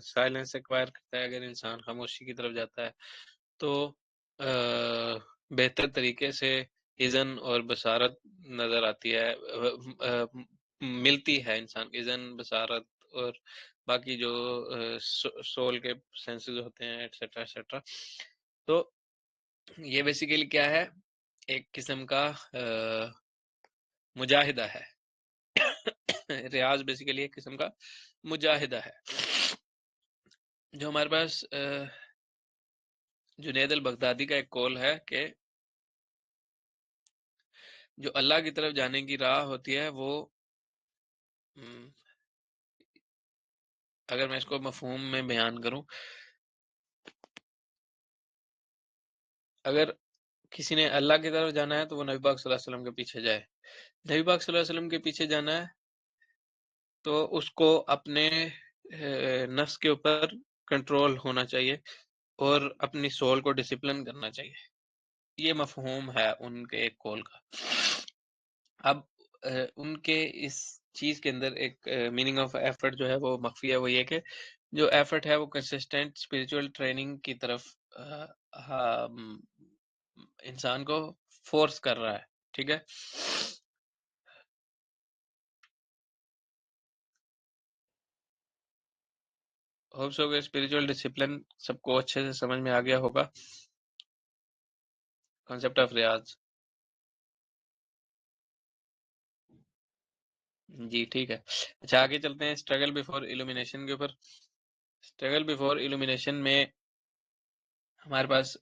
साइलेंस एक्वायर करता है। अगर इंसान खामोशी की तरफ जाता है तो बेहतर तरीके से इज़न और बसारत नज़र आती है, मिलती है इंसान को इज़न, बसारत, और बाकी जो सोल के सेंसेस होते हैं, एटसेट्रा एटसेट्रा। तो ये बेसिकली क्या है, एक किस्म का मुजाहिदा है। रियाज बेसिकली एक किस्म का मुजाहिदा है। जो हमारे पास जुनैद अल बगदादी का एक कॉल है कि जो अल्लाह की तरफ जाने की राह होती है वो अगर मैं इसको मफहूम में बयान करूं, अगर किसी ने अल्लाह की तरफ जाना है तो वो नबी पाक सल्लल्लाहु अलैहि वसल्लम के पीछे जाए। नबी पाक सल्लल्लाहु अलैहि वसल्लम के पीछे जाना है तो उसको अपने नफ्स के ऊपर कंट्रोल होना चाहिए, और अपनी सोल को डिसिप्लिन करना चाहिए। ये मफहूम है उनके एक कॉल का। अब उनके इस चीज के अंदर एक मीनिंग ऑफ एफर्ट जो है वो मख्फी है। वो ये कि जो एफर्ट है वो कंसिस्टेंट स्पिरिचुअल ट्रेनिंग की तरफ इंसान को फोर्स कर रहा है, ठीक है। होप सो कि स्पिरिचुअल डिसिप्लिन सबको अच्छे से समझ में आ गया होगा, कॉन्सेप्ट ऑफ रियाज। जी ठीक है। अच्छा, आगे चलते हैं स्ट्रगल बिफोर इल्यूमिनेशन के ऊपर। स्ट्रगल बिफोर इल्यूमिनेशन में हमारे पास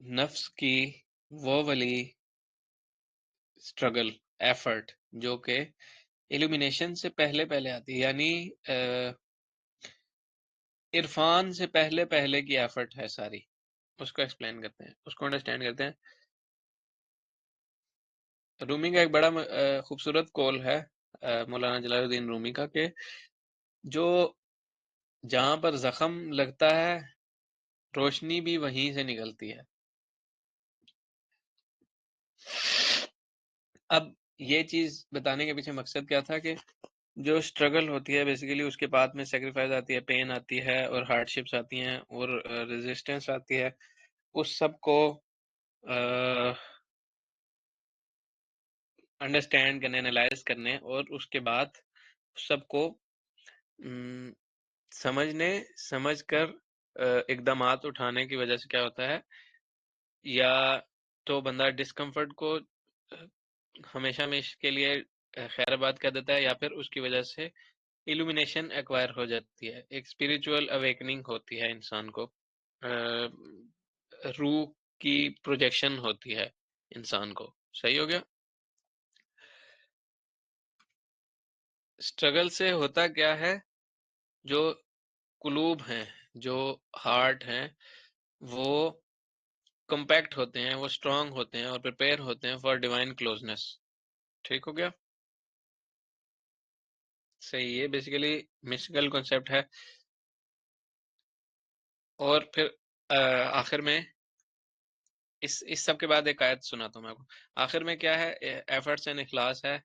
नफ्स की वो वाली स्ट्रगल, एफर्ट, जो कि इल्यूमिनेशन से पहले पहले आती है, यानी इरफान से पहले पहले की एफर्ट है सारी। उसको एक्सप्लेन करते हैं, उसको अंडरस्टैंड करते हैं। रूमी का एक बड़ा खूबसूरत कॉल है मौलाना जलालुद्दीन रूमी का, कि जो जहां पर जख्म लगता है रोशनी भी वहीं से निकलती है। अब ये चीज बताने के पीछे मकसद क्या था कि जो स्ट्रगल होती है बेसिकली उसके बाद में सेक्रीफाइस आती है, पेन आती है और हार्डशिप्स आती हैं और रेजिस्टेंस आती है। उस सब को अंडरस्टैंड करने, एनालाइज करने और उसके बाद सबको समझने, समझकर इकदामात उठाने की वजह से क्या होता है, या तो बंदा डिस्कम्फर्ट को हमेशा हमेशा के लिए खैराबाद कर देता है, या फिर उसकी वजह से इल्यूमिनेशन एक्वायर हो जाती है, एक स्पिरिचुअल अवेकनिंग होती है इंसान को, रूह की प्रोजेक्शन होती है इंसान को। सही हो गया। स्ट्रगल से होता क्या है, जो कुलूब हैं, जो हार्ट हैं, वो कम्पैक्ट होते हैं, वो स्ट्रांग होते हैं और प्रिपेयर होते हैं फॉर डिवाइन क्लोजनेस। ठीक हो गया। सही है, बेसिकली मिस्टिकल कॉन्सेप्ट है। और फिर आखिर में इस सब के बाद एक आयत सुनाता हूँ मैं आपको। आखिर में क्या है, एफर्ट्स एंड इखलास है।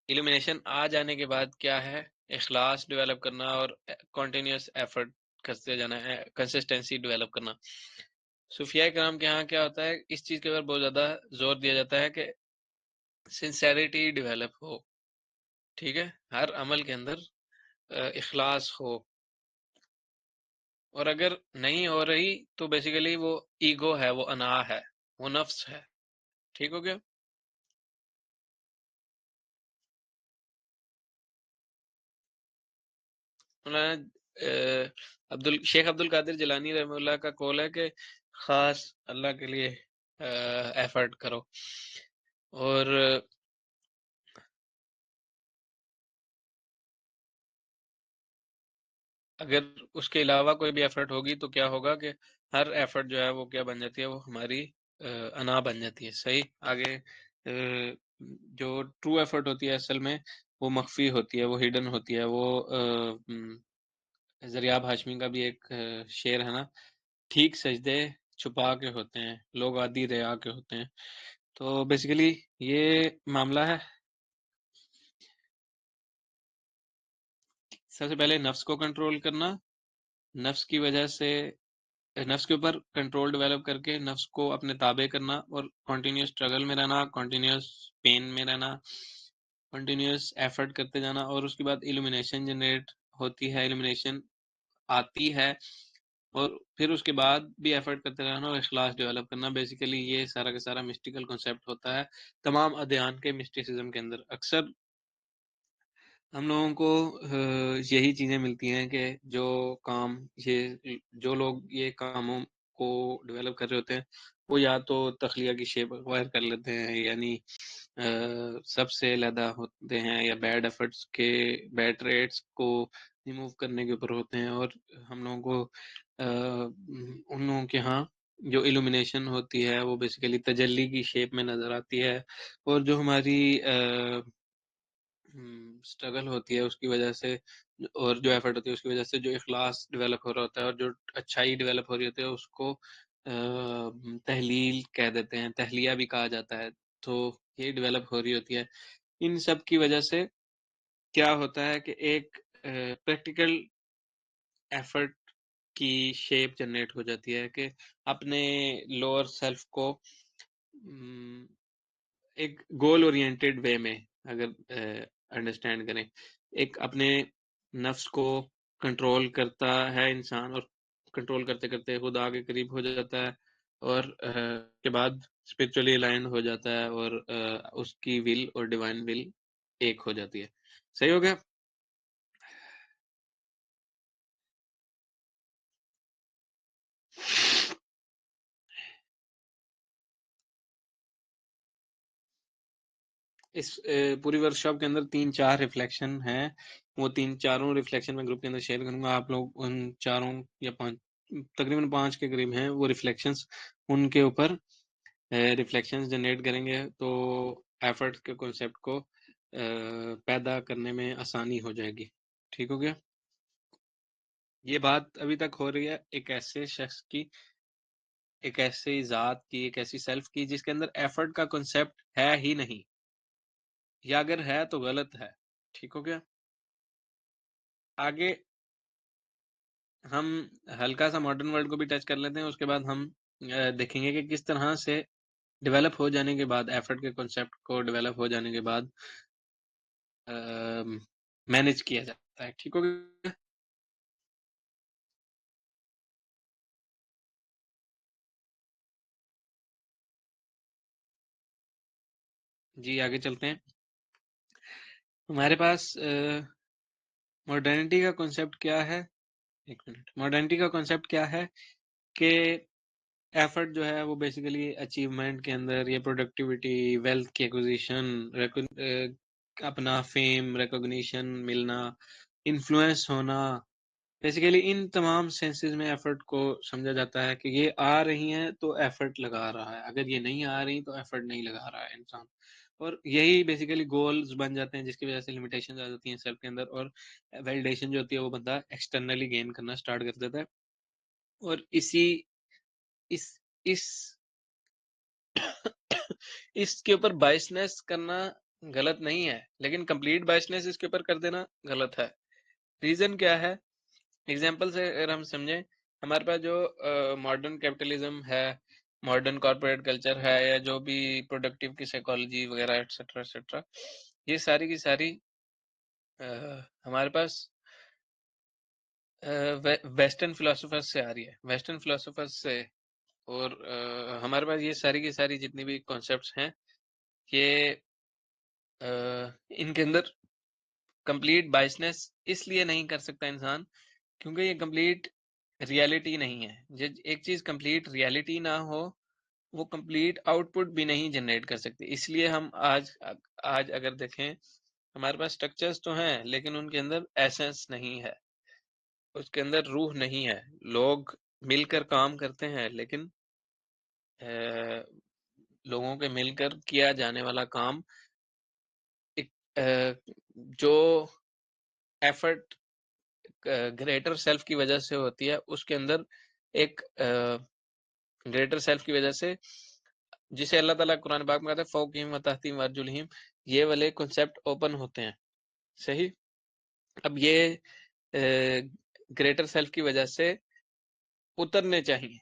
इल्यूमिनेशन आ जाने के बाद क्या है, इखलास डेवलप करना और कंटिन्यूअस एफर्ट करते जाना है, कंसिस्टेंसी डेवलप करना। सूफिया कराम के यहाँ क्या होता है, इस चीज के ऊपर बहुत ज्यादा जोर दिया जाता है कि सिंसेरिटी डेवलप हो। ठीक है, हर अमल के अंदर इखलास हो। और अगर नहीं हो रही तो बेसिकली वो ईगो है, वो अना है, वो नफ्स है। ठीक हो गया। मौलाना शेख अब्दुल कादिर जिलानी रहमतुल्लाह का कौल है कि खास अल्लाह के लिए एफर्ट करो। और अगर उसके अलावा कोई भी एफर्ट होगी तो क्या होगा कि हर एफर्ट जो है वो क्या बन जाती है, वो हमारी अना बन जाती है। सही। आगे जो ट्रू एफर्ट होती है असल में वो मख्फी होती है, वो हिडन होती है। वो ज़रियाब हाशमी का भी एक शेर है ना, ठीक सजदे छुपा के होते हैं, लोग आदि रिया के होते हैं। तो बेसिकली ये मामला है। सबसे पहले नफ्स को कंट्रोल करना, नफ्स की वजह से नफ्स के ऊपर कंट्रोल डेवलप करके नफ्स को अपने ताबे करना और कंटिन्यूस स्ट्रगल में रहना, कंटिन्यूस पेन में रहना, कंटिन्यूस एफर्ट करते जाना। और उसके बाद इल्यूमिनेशन जनरेट होती है, इल्यूमिनेशन आती है, और फिर उसके बाद भी एफर्ट करते रहना और इखलास डेवलप करना। बेसिकली ये सारा का सारा मिस्टिकल कॉन्सेप्ट होता है तमाम अध्ययन के मिस्टिसिज्म के अंदर। अक्सर हम लोगों को यही चीज़ें मिलती हैं कि जो काम ये जो लोग ये कामों को डेवलप कर रहे होते हैं, वो या तो तख्लिया की शेप एक्वायर कर लेते हैं, यानी सबसे अलहदा होते हैं, या बैड एफर्ट्स के बैड ट्रेड्स को रिमूव करने के ऊपर होते हैं। और हम लोगों को उन लोगों के यहाँ जो इल्यूमिनेशन होती है वो बेसिकली तजल्ली की शेप में नज़र आती है। और जो हमारी स्ट्रगल होती है उसकी वजह से, और जो एफर्ट होती है उसकी वजह से जो इखलास डेवलप हो रहा होता है और जो अच्छाई डेवलप हो रही होती है उसको तहलील कह देते हैं, तहलिया भी कहा जाता है। तो ये डेवलप हो रही होती है। इन सब की वजह से क्या होता है कि एक प्रैक्टिकल एफर्ट की शेप जनरेट हो जाती है कि अपने लोअर सेल्फ को एक गोल ओरिएंटेड वे में अगर अंडरस्टैंड करें, एक अपने नफ्स को कंट्रोल करता है इंसान, और कंट्रोल करते करते खुदा के करीब हो जाता है, और के बाद स्पिरिचुअली अलाइंड हो जाता है, और उसकी विल और डिवाइन विल एक हो जाती है। सही हो गया। इस पूरी वर्कशॉप के अंदर 3-4 रिफ्लेक्शन हैं। वो 3 चारों रिफ्लेक्शन मैं ग्रुप के अंदर शेयर करूंगा। आप लोग उन चारों या 5, तकरीबन 5 के करीब हैं वो रिफ्लेक्शंस, उनके ऊपर रिफ्लेक्शंस जनरेट करेंगे तो एफर्ट के कॉन्सेप्ट को पैदा करने में आसानी हो जाएगी। ठीक हो गया। ये बात अभी तक हो रही है एक ऐसे शख्स की, एक ऐसी ज़ात की, एक ऐसी सेल्फ की जिसके अंदर एफर्ट का कॉन्सेप्ट है ही नहीं, या अगर है तो गलत है। ठीक हो गया? आगे हम हल्का सा मॉडर्न वर्ल्ड को भी टच कर लेते हैं, उसके बाद हम देखेंगे कि किस तरह से डेवलप हो जाने के बाद, एफर्ट के कॉन्सेप्ट को डेवलप हो जाने के बाद मैनेज किया जाता है। ठीक हो गया? जी, आगे चलते हैं। हमारे पास मॉडर्निटी का कॉन्सेप्ट क्या है? एक मिनट। मॉडर्निटी का कॉन्सेप्ट क्या है कि एफर्ट जो है वो बेसिकली अचीवमेंट के अंदर, ये प्रोडक्टिविटी, वेल्थ की एक्विजिशन, अपना फेम, रिकॉग्निशन मिलना, इन्फ्लुएंस होना, बेसिकली इन तमाम सेंसेस में एफर्ट को समझा जाता है कि ये आ रही हैं तो एफर्ट लगा रहा है, अगर ये नहीं आ रही तो एफर्ट नहीं लगा रहा है इंसान। और यही बेसिकली गोल्स बन जाते हैं जिसकी वजह से लिमिटेशन आ जाती हैं सेल्फ के अंदर, और वैलिडेशन जो होती है वो बंदा एक्सटर्नली गेन करना स्टार्ट कर देता है। और इस इस इसके ऊपर बायसनेस करना गलत नहीं है, लेकिन कंप्लीट बायसनेस इसके ऊपर कर देना गलत है। रीजन क्या है? एग्जाम्पल से अगर हम समझें, हमारे पास जो मॉडर्न कैपिटलिज्म है, मॉडर्न कॉर्पोरेट कल्चर है, या जो भी प्रोडक्टिव की साइकोलॉजी वगैरह एटसेट्रा एटसेट्रा, ये सारी की सारी अ, हमारे पास वेस्टर्न फिलोसोफर्स से आ रही है, वेस्टर्न फिलोसोफर्स से। और हमारे पास ये सारी की सारी जितनी भी कॉन्सेप्ट्स हैं, ये इनके अंदर कंप्लीट बाइसनेस इसलिए नहीं कर सकता इंसान क्योंकि ये कंप्लीट रियलिटी नहीं है। जब एक चीज कंप्लीट रियलिटी ना हो, वो कंप्लीट आउटपुट भी नहीं जनरेट कर सकती। इसलिए हम आज अगर देखें, हमारे पास स्ट्रक्चर्स तो हैं लेकिन उनके अंदर एसेंस नहीं है, उसके अंदर रूह नहीं है। लोग मिलकर काम करते हैं लेकिन अ, लोगों के मिलकर किया जाने वाला काम एक जो एफर्ट ग्रेटर सेल्फ की वजह से होती है, उसके अंदर एक ग्रेटर सेल्फ की वजह से, जिसे अल्लाह ताला कुरान पाक में कहता है फौकीहिम व तहतीम व अर्जुलिहिम, ये वाले कॉन्सेप्ट ओपन होते हैं। सही। अब ये ग्रेटर सेल्फ की वजह से उतरने चाहिए,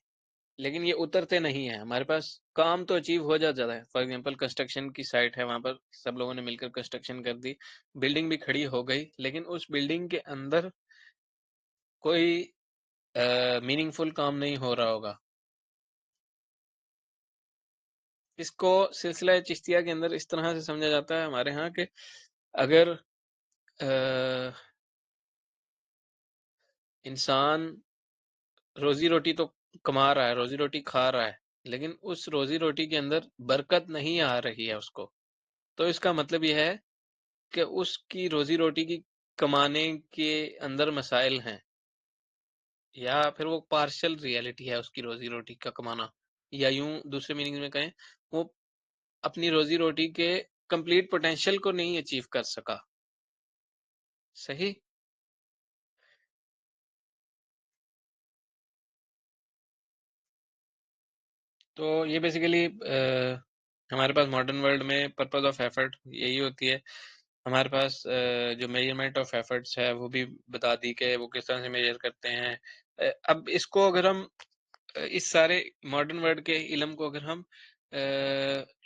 लेकिन ये उतरते नहीं है। हमारे पास काम तो अचीव हो जाता है। फॉर एग्जांपल कंस्ट्रक्शन की साइट है, वहां पर सब लोगों ने मिलकर कंस्ट्रक्शन कर दी, बिल्डिंग भी खड़ी हो गई, लेकिन उस बिल्डिंग के अंदर कोई मीनिंगफुल काम नहीं हो रहा होगा। इसको सिलसिला चिश्तिया के अंदर इस तरह से समझा जाता है हमारे यहाँ कि अगर इंसान रोजी रोटी तो कमा रहा है, रोजी रोटी खा रहा है, लेकिन उस रोजी रोटी के अंदर बरकत नहीं आ रही है उसको, तो इसका मतलब यह है कि उसकी रोजी रोटी की कमाने के अंदर मसाइल हैं, या फिर वो पार्शियल रियलिटी है उसकी रोजी रोटी का कमाना, या यूं दूसरे मीनिंग में कहें, वो अपनी रोजी रोटी के कंप्लीट पोटेंशियल को नहीं अचीव कर सका। सही। तो ये बेसिकली हमारे पास मॉडर्न वर्ल्ड में पर्पस ऑफ एफर्ट यही होती है। हमारे पास जो मेजरमेंट ऑफ एफर्ट्स है वो भी बता दी कि वो किस तरह से मेजर करते हैं। अब इसको अगर हम इस सारे मॉडर्न वर्ल्ड के इल्म को अगर हम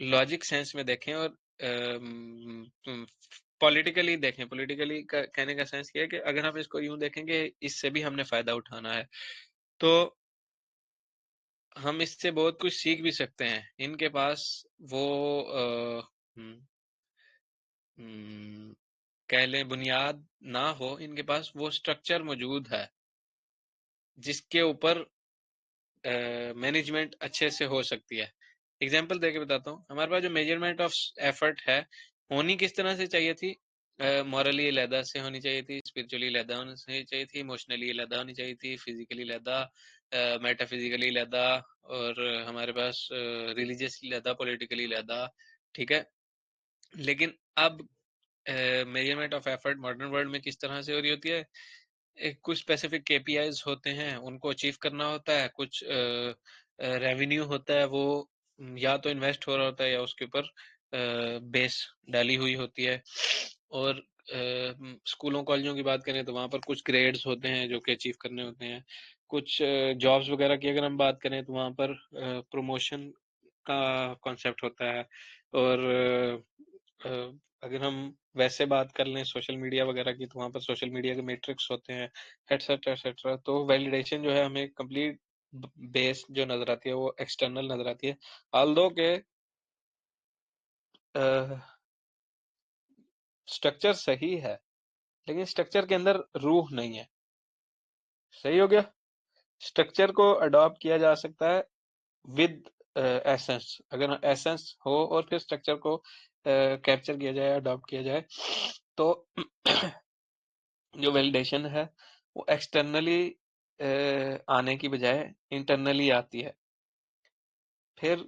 लॉजिक सेंस में देखें और पॉलिटिकली देखें, पॉलिटिकली कहने का सेंस ये है कि अगर हम इसको यूं देखेंगे इससे भी हमने फायदा उठाना है, तो हम इससे बहुत कुछ सीख भी सकते हैं। इनके पास वो हम्म, हम्म, कह लें बुनियाद ना हो, इनके पास वो स्ट्रक्चर मौजूद है जिसके ऊपर मैनेजमेंट अच्छे से हो सकती है। एग्जाम्पल देके बताता हूँ। हमारे पास जो मेजरमेंट ऑफ एफर्ट है, होनी किस तरह से चाहिए थी? मॉरली अलहदा से होनी चाहिए थी, स्पिरिचुअली अलहदा होनी चाहिए थी, इमोशनली अलहदा होनी चाहिए थी, फिजिकली अलहदा, मेटाफिजिकली अलहदा, और हमारे पास रिलीजियसली अलहदा, पॉलिटिकली अलहदा। ठीक है। लेकिन अब measurement of effort modern world में किस तरह से हो रही होती है? कुछ स्पेसिफिक केपीआईज होते हैं, उनको अचीव करना होता है, कुछ रेवेन्यू होता है, वो या तो इन्वेस्ट हो रहा होता है या उसके ऊपर बेस डाली हुई होती है। और स्कूलों कॉलेजों की बात करें तो वहाँ पर कुछ ग्रेड्स होते हैं जो कि अचीव करने होते हैं। कुछ जॉब्स वगैरह की अगर हम बात करें तो वहाँ पर प्रमोशन का कॉन्सेप्ट होता है। और अगर हम वैसे बात कर लें सोशल मीडिया वगैरह की तो वहाँ पर सोशल मीडिया के मैट्रिक्स होते हैं, एटसेट्रा एटसेट्रा। तो वैलिडेशन जो है हमें कंप्लीट बेस जो नजर आती है वो एक्सटर्नल नजर आती है, ऑल्दो के स्ट्रक्चर सही है लेकिन स्ट्रक्चर के अंदर रूह नहीं है। सही हो गया। स्ट्रक्चर को अडॉप्ट किया जा सकता है विद एसेंस, अगर एसेंस हो और फिर स्ट्रक्चर को कैप्चर किया जाए, अडॉप्ट किया जाए, तो जो वैलिडेशन है वो एक्सटर्नली आने की बजाय इंटरनली आती है। फिर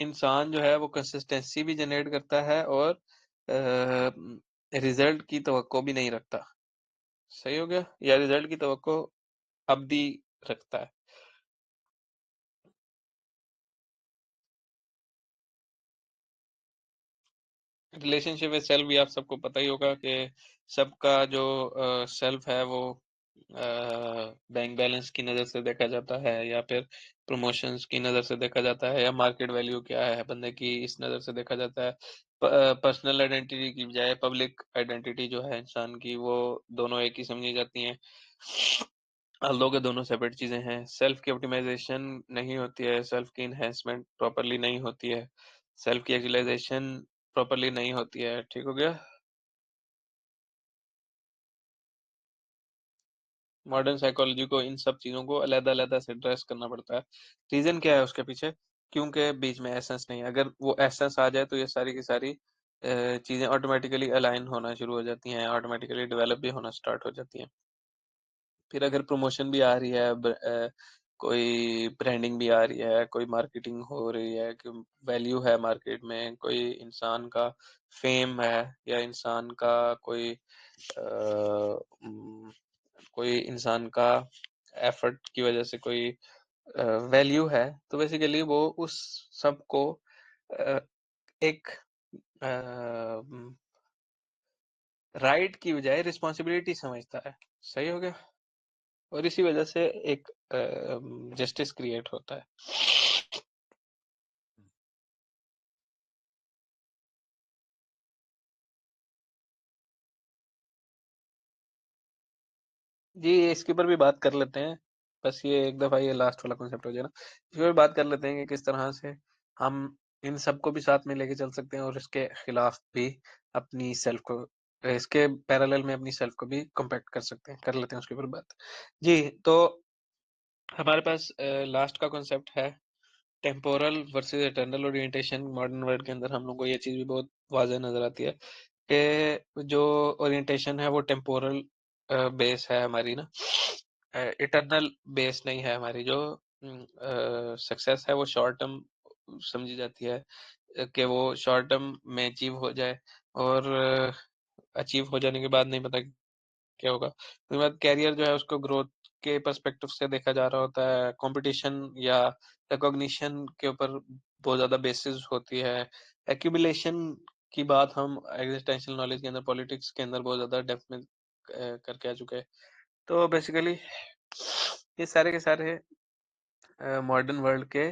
इंसान जो है वो कंसिस्टेंसी भी जनरेट करता है और रिजल्ट की तवक्को भी नहीं रखता। सही हो गया, या रिजल्ट की तवक्को अवधि रखता है। रिलेशनशिप विद सेल्फ भी आप सबको पता ही होगा कि सबका जो सेल्फ है वो बैंक बैलेंस की नज़र से देखा जाता है, या फिर प्रमोशंस की नज़र से देखा जाता है, या मार्केट वैल्यू क्या है बंदे की इस नज़र से देखा जाता है। पर्सनल आइडेंटिटी की बजाय पब्लिक आइडेंटिटी जो है इंसान की, वो दोनों एक ही समझी जाती हैं। although के दोनों सेपरेट चीजें हैं। सेल्फ की ऑप्टिमाइजेशन नहीं होती है, सेल्फ की इन्हेंसमेंट प्रॉपरली नहीं होती है, सेल्फ की एक्चुअलाइजेशन प्रॉपरली नहीं होती है। ठीक हो गया। मॉडर्न साइकोलॉजी को इन सब चीजों को अलग-अलग से एड्रेस करना पड़ता है। रीजन क्या है उसके पीछे? क्योंकि बीच में एसेंस नहीं है। अगर वो एसेंस आ जाए तो ये सारी की सारी चीजें ऑटोमेटिकली अलाइन होना शुरू हो जाती हैं, ऑटोमेटिकली डेवलप भी होना स्टार्ट हो जाती हैं। फिर अगर प्रमोशन भी आ रही है, कोई ब्रांडिंग भी आ रही है, कोई मार्केटिंग हो रही है, कि वैल्यू है मार्केट में, कोई इंसान का फेम है, या इंसान का कोई इंसान का एफर्ट की वजह से कोई वैल्यू है, तो बेसिकली वो उस सब को अ, एक राइट की बजाय रिस्पॉन्सिबिलिटी समझता है। सही हो गया। और इसी वजह से एक जस्टिस क्रिएट होता है। जी, इसके ऊपर भी बात कर लेते हैं। बस ये एक दफा ये लास्ट वाला कॉन्सेप्ट हो जाए ना, इस पर बात कर लेते हैं कि किस तरह से हम इन सबको भी साथ में लेके चल सकते हैं और इसके खिलाफ भी अपनी सेल्फ को, इसके पैरेलल में अपनी सेल्फ को भी कम्पैक्ट कर सकते हैं। कर लेते हैं उसके ऊपर बात। जी, तो हमारे पास लास्ट का कॉन्सेप्ट है temporal versus eternal orientation. Modern world के अंदर हम लोग को ये चीज भी बहुत वाज़ह नजर आती है कि जो ओरिएंटेशन है वो टेम्पोरल बेस है हमारी ना, इटर्नल बेस नहीं है हमारी। जो सक्सेस है वो शॉर्ट टर्म समझी जाती है, कि वो शॉर्ट टर्म में अचीव हो जाए, और अचीव हो जाने के बाद नहीं पता क्या होगा। उसके बाद कैरियर जो है उसको ग्रोथ के पर्सपेक्टिव से देखा जा रहा होता है, कंपटीशन या रिकॉग्निशन के ऊपर बहुत ज्यादा बेसिस होती है। एक्यूमुलेशन की बात हम एग्जिस्टेंशियल नॉलेज के अंदर, पॉलिटिक्स के अंदर बहुत ज्यादा डेप्थ में करके आ चुके हैं। तो बेसिकली ये सारे के सारे मॉडर्न वर्ल्ड के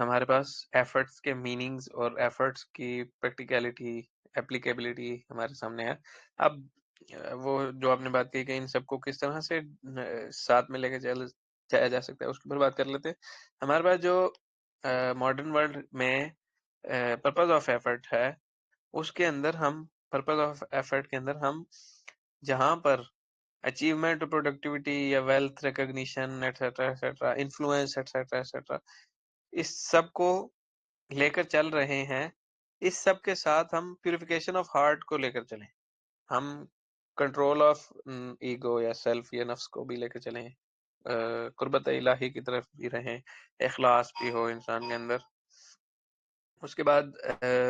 हमारे पास एफर्ट्स के मीनिंग्स और एफर्ट्स की प्रैक्टिकलिटी, एप्लीकेबिलिटी हमारे सामने है। अब वो जो आपने बात की कि इन सबको किस तरह से साथ में लेके चल जाया जा सकता है, उसके ऊपर बात कर लेते हैं। हमारे पास जो मॉडर्न वर्ल्ड में पर्पस ऑफ एफर्ट है, उसके अंदर हम पर्पस ऑफ एफर्ट के अंदर हम जहां पर अचीवमेंट, प्रोडक्टिविटी या wealth, recognition etcetera etcetera, influence etcetera etcetera, इस सब को लेकर चल रहे हैं, इस सब के साथ हम प्यूरिफिकेशन ऑफ हार्ट को लेकर चलें। हम कंट्रोल ऑफ ईगो या सेल्फ या नफ्स को भी लेकर चलें, कुर्बत इलाही की तरफ भी रहें, इखलास भी हो इंसान के अंदर। उसके बाद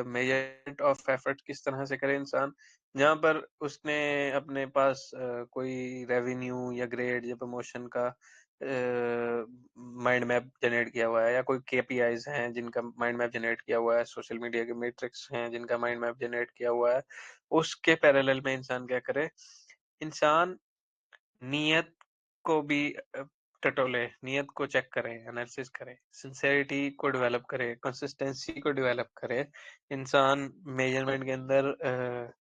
मेजरमेंट ऑफ एफर्ट किस तरह से करे इंसान, जहाँ पर उसने अपने पास कोई रेवेन्यू या ग्रेड या प्रमोशन का माइंड मैप जनरेट किया हुआ है, या कोई केपीआईज हैं जिनका माइंड मैप जनरेट किया हुआ है, सोशल मीडिया के मैट्रिक्स हैं जिनका माइंड मैप जनरेट किया हुआ है, उसके पैरेलल में इंसान क्या करे, इंसान नियत को भी टटोले, नियत को चेक करे, एनालिसिस करे, सिंसेरिटी को डेवलप करे, कंसिस्टेंसी को डेवलप करे, इंसान मेजरमेंट के अंदर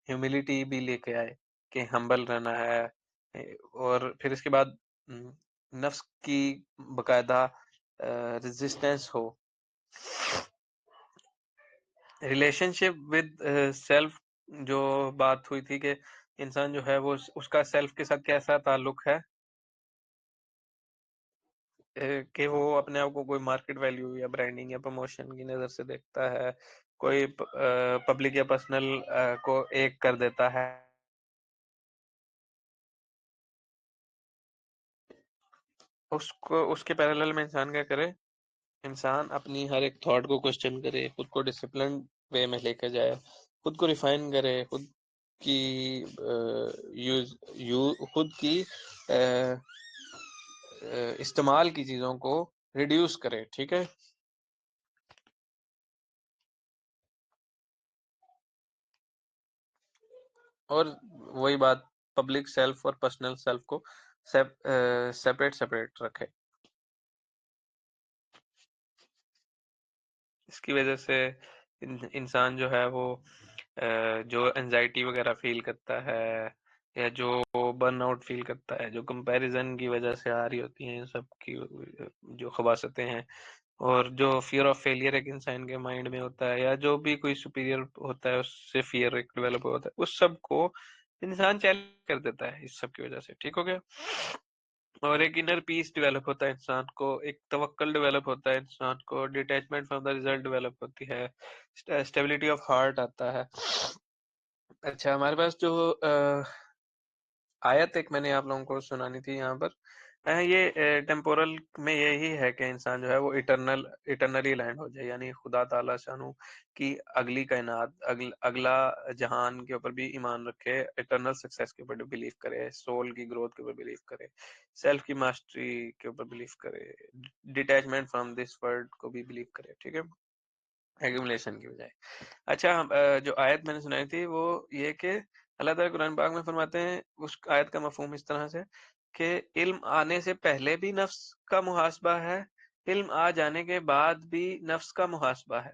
ह्यूमिलिटी भी लेके आए कि हम्बल रहना है, और फिर इसके बाद नफ्स की बकायदा रेजिस्टेंस हो, रिलेशनशिप विद सेल्फ, जो बात हुई थी कि इंसान जो है वो उसका सेल्फ के साथ कैसा ताल्लुक है, कि वो अपने आप को कोई मार्केट वैल्यू या ब्रांडिंग या प्रमोशन की नजर से देखता है, कोई पब्लिक या पर्सनल को एक कर देता है, उसको उसके पैरेलल में इंसान क्या करे, इंसान अपनी हर एक थॉट को क्वेश्चन करे, खुद को डिसिप्लिन वे में लेकर जाए, खुद को रिफाइन करे, खुद की यूज यू खुद की इस्तेमाल की चीजों को रिड्यूस करे, ठीक है। और वही बात, पब्लिक सेल्फ और पर्सनल सेल्फ को सेपरेट सेपरेट रखे। इसकी वजह से इंसान जो है वो जो एंजाइटी वगैरह फील करता है, या जो बर्नआउट फील करता है, जो कंपैरिजन की वजह से आ रही होती हैं, इन सब की जो खबासतें हैं, और जो फियर ऑफ फेलियर एक इंसान के माइंड में होता है, या जो भी कोई सुपीरियर होता है उससे फियर एक डेवलप होता है, उस सब को इंसान चैलेंज कर देता है इस सब की वजह से, ठीक हो गया। और एक इनर पीस डेवलप होता है इंसान को, एक तवक्कल डेवलप होता है इंसान को, detachment from the result develop होती है, स्टेबिलिटी ऑफ हार्ट आता है। अच्छा, हमारे पास जो आयत एक मैंने आप लोगों को सुनानी थी यहाँ पर, ये टेम्पोरल में यही है कि इंसान जो है वो इटरनली लैंड हो जाए, यानी खुदा ताला शानू की अगली कायनात, अगला जहान के ऊपर भी ईमान रखे, इटरनल सक्सेस के ऊपर बिलीव करे, सोल की ग्रोथ के ऊपर बिलीव करे, सेल्फ की मास्टरी के ऊपर बिलीव करे, डिटैचमेंट फ्रॉम दिस वर्ल्ड को भी बिलीव करे, ठीक है, एक्यूमुलेशन की बजाय। अच्छा, जो आयत मैंने सुनाई थी वो ये कि अल्लाह ताला कुरान पाक में फरमाते हैं, उस आयत का मफहूम इस तरह से कि इल्म आने से पहले भी नफ्स का मुहासबा है, इल्म आ जाने के बाद भी नफ्स का मुहासबा है।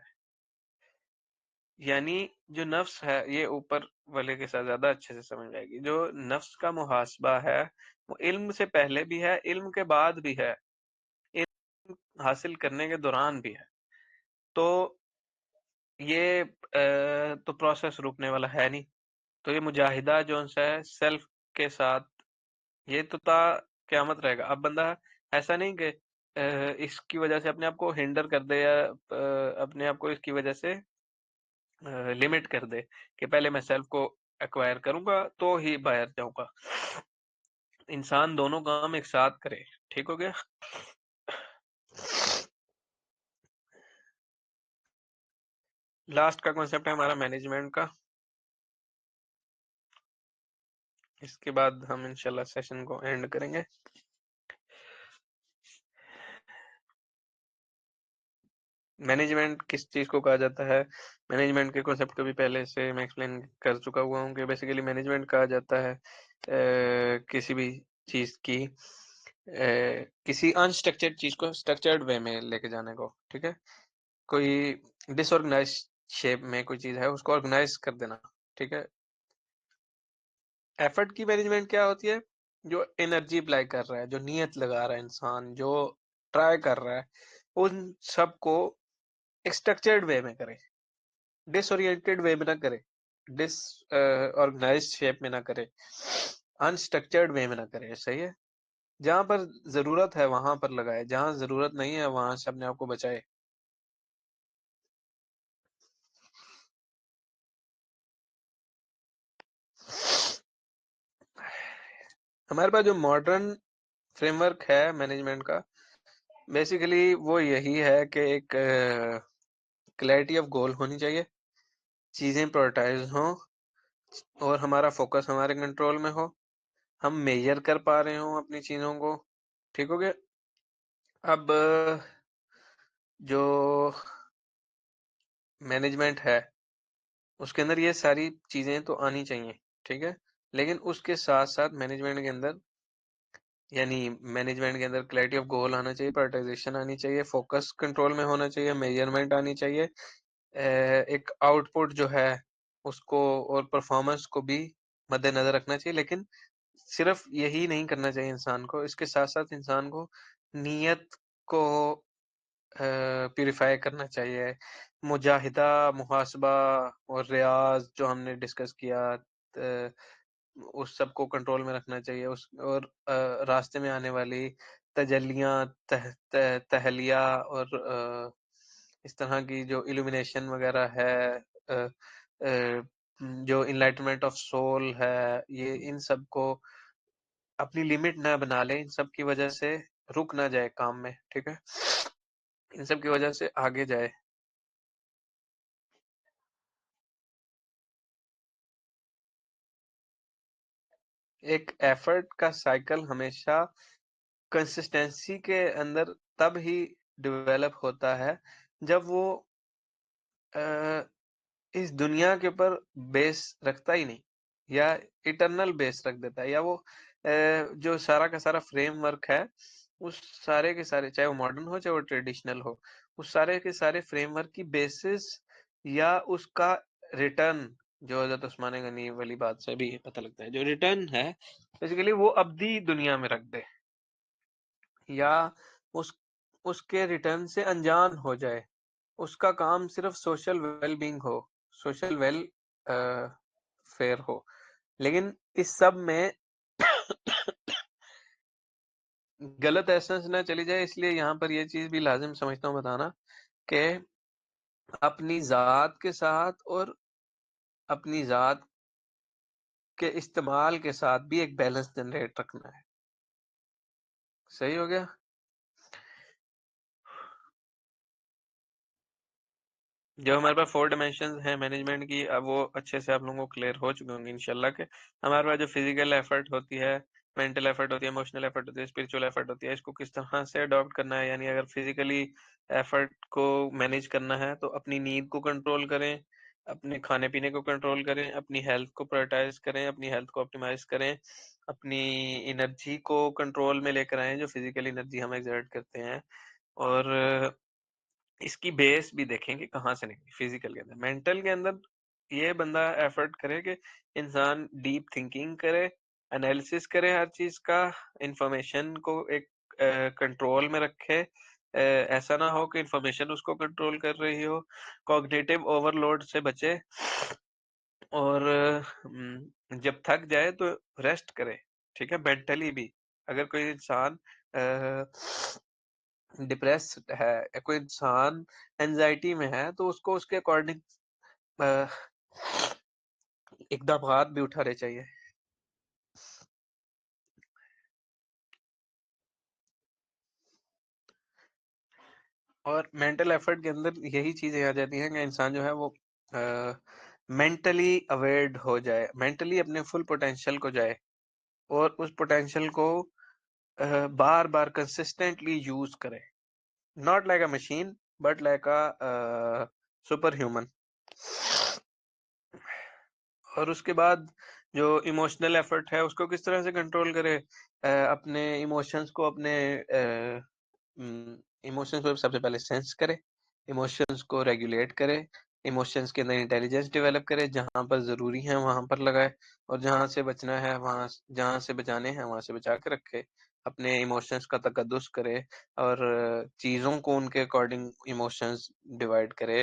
यानी जो नफ्स है, ये ऊपर वाले के साथ ज्यादा अच्छे से समझ आएगी, जो नफ्स का मुहासबा है वो इल्म से पहले भी है, इल्म के बाद भी है, इल्म हासिल करने के दौरान भी है। तो ये तो प्रोसेस रुकने वाला है नहीं। तो ये मुजाहिदा जो है सेल्फ के साथ, ये तो ता क़यामत रहेगा। अब बंदा ऐसा नहीं कि इसकी वजह से अपने आप को हिंडर कर दे, या अपने आप को इसकी वजह से लिमिट कर दे कि पहले मैं सेल्फ को एक्वायर करूंगा तो ही बाहर जाऊंगा। इंसान दोनों काम एक साथ करे, ठीक हो गया। लास्ट का कॉन्सेप्ट है हमारा मैनेजमेंट का। इसके बाद हम इंशाल्लाह सेशन को एंड करेंगे। मैनेजमेंट किस चीज को कहा जाता है, मैनेजमेंट के कॉन्सेप्ट को भी पहले से मैं एक्सप्लेन कर चुका हुआ हूँ कि बेसिकली मैनेजमेंट कहा जाता है किसी भी चीज की किसी अनस्ट्रक्चर्ड चीज को स्ट्रक्चर्ड वे में लेके जाने को, ठीक है। कोई डिसऑर्गेनाइज शेप में कोई चीज है उसको ऑर्गेनाइज कर देना, ठीक है। एफर्ट की मैनेजमेंट क्या होती है, जो एनर्जी अप्लाई कर रहा है, जो नियत लगा रहा है इंसान, जो ट्राई कर रहा है, उन सब को एक स्ट्रक्चर्ड वे में करे, डिसओरिएंटेड वे में ना करे, डिस ऑर्गेनाइज्ड शेप में ना करे, अनस्ट्रक्चर्ड वे में ना करे, सही है। जहां पर जरूरत है वहां पर लगाए, जहां जरूरत नहीं है वहां से अपने आप को बचाए। हमारे पास जो मॉडर्न फ्रेमवर्क है मैनेजमेंट का, बेसिकली वो यही है कि एक क्लैरिटी ऑफ गोल होनी चाहिए, चीजें प्रायोरिटाइज हों और हमारा फोकस हमारे कंट्रोल में हो, हम मेजर कर पा रहे हो अपनी चीजों को। ठीक हो गया। अब जो मैनेजमेंट है उसके अंदर ये सारी चीजें तो आनी चाहिए, ठीक है। लेकिन उसके साथ साथ मैनेजमेंट के अंदर क्लैरिटी ऑफ गोल आना चाहिए, प्रायोरिटाइजेशन आनी चाहिए, फोकस कंट्रोल में होना चाहिए, मेजरमेंट आनी चाहिए, एक आउटपुट जो है उसको और परफॉर्मेंस को भी मद्देनजर रखना चाहिए। लेकिन सिर्फ यही नहीं करना चाहिए इंसान को, इसके साथ साथ इंसान को नीयत को प्यूरिफाई करना चाहिए। मुजाहिदा, मुहासबा और रियाज जो हमने डिस्कस किया, उस सब को कंट्रोल में रखना चाहिए। उस और रास्ते में आने वाली तजल्लियां, तहलिया और इस तरह की जो इल्यूमिनेशन वगैरह है, अ, अ, जो इनलाइटमेंट ऑफ सोल है, ये इन सब को अपनी लिमिट ना बना ले, इन सब की वजह से रुक ना जाए काम में, ठीक है। इन सब की वजह से आगे जाए। एक एफर्ट का साइकिल हमेशा कंसिस्टेंसी के अंदर तब ही डेवलप होता है जब वो इस दुनिया के ऊपर बेस रखता ही नहीं, या इटरनल बेस रख देता है, या वो जो सारा का सारा फ्रेमवर्क है, उस सारे के सारे, चाहे वो मॉडर्न हो चाहे वो ट्रेडिशनल हो, उस सारे के सारे फ्रेमवर्क की बेसिस या उसका रिटर्न, जो हजरत उस्मान गनी वाली बात से भी पता लगता है, जो रिटर्न है बेसिकली वो अब्दी दुनिया में रख दे, या उस उसके रिटर्न से अनजान हो जाए, उसका काम सिर्फ सोशल वेल बीइंग हो, सोशल वेल फेयर हो। लेकिन इस सब में गलत एसेंस ना चली जाए, इसलिए यहाँ पर ये चीज भी लाजिम समझता हूँ बताना कि अपनी जात के साथ और अपनी जात के इस्तेमाल के साथ भी एक बैलेंस जनरेट रखना है। सही हो गया। जो हमारे पास 4 डायमेंशन है मैनेजमेंट की, अब वो अच्छे से आप लोगों को क्लियर हो चुके होंगे इंशाल्लाह के। हमारे पास जो फिजिकल एफर्ट होती है, मेंटल एफर्ट होती है, इमोशनल एफर्ट होती है, स्पिरिचुअल एफर्ट होती है, इसको किस तरह से अडॉप्ट करना है। यानी अगर फिजिकली एफर्ट को मैनेज करना है तो अपनी नींद को कंट्रोल करें, अपने खाने पीने को कंट्रोल करें, अपनी हेल्थ को प्रायोरिटाइज करें, अपनी हेल्थ को ऑप्टिमाइज करें, अपनी एनर्जी को कंट्रोल में लेकर आए, जो फिजिकल एनर्जी हम एक्सर्ट करते हैं। और इसकी बेस भी देखें कि कहाँ से निकली। फिजिकल के अंदर, मेंटल के अंदर ये बंदा एफर्ट करे कि इंसान डीप थिंकिंग करे, एनालिसिस करे हर चीज का, इंफॉर्मेशन को एक कंट्रोल में रखे। ऐसा ना हो कि इंफॉर्मेशन उसको कंट्रोल कर रही हो, कॉग्निटिव ओवरलोड से बचे, और जब थक जाए तो रेस्ट करे, ठीक है, मेंटली भी। अगर कोई इंसान डिप्रेस्ड है या कोई इंसान एंजाइटी में है तो उसको उसके अकॉर्डिंग इकदामात भी उठाने चाहिए। और मेंटल एफर्ट के अंदर यही चीजें आ जाती हैं कि इंसान जो है वो मेंटली अवेयर्ड हो जाए, मेंटली अपने फुल पोटेंशियल को जाए, और उस पोटेंशियल को बार बार कंसिस्टेंटली यूज करे, not like a machine but like a super human. और उसके बाद जो इमोशनल एफर्ट है उसको किस तरह से कंट्रोल करे, अपने इमोशंस को अपने इमोशंस को सबसे पहले सेंस करे, इमोशंस को रेगुलेट करे, इमोशंस के अंदर इंटेलिजेंस डेवलप करे, जहां पर जरूरी है वहां पर लगाए, और जहां से बचना है वहां, जहां से बचाने हैं वहां से बचा के रखे, अपने इमोशंस का तकद्दुस करे, और चीजों को उनके अकॉर्डिंग इमोशंस डिवाइड करे।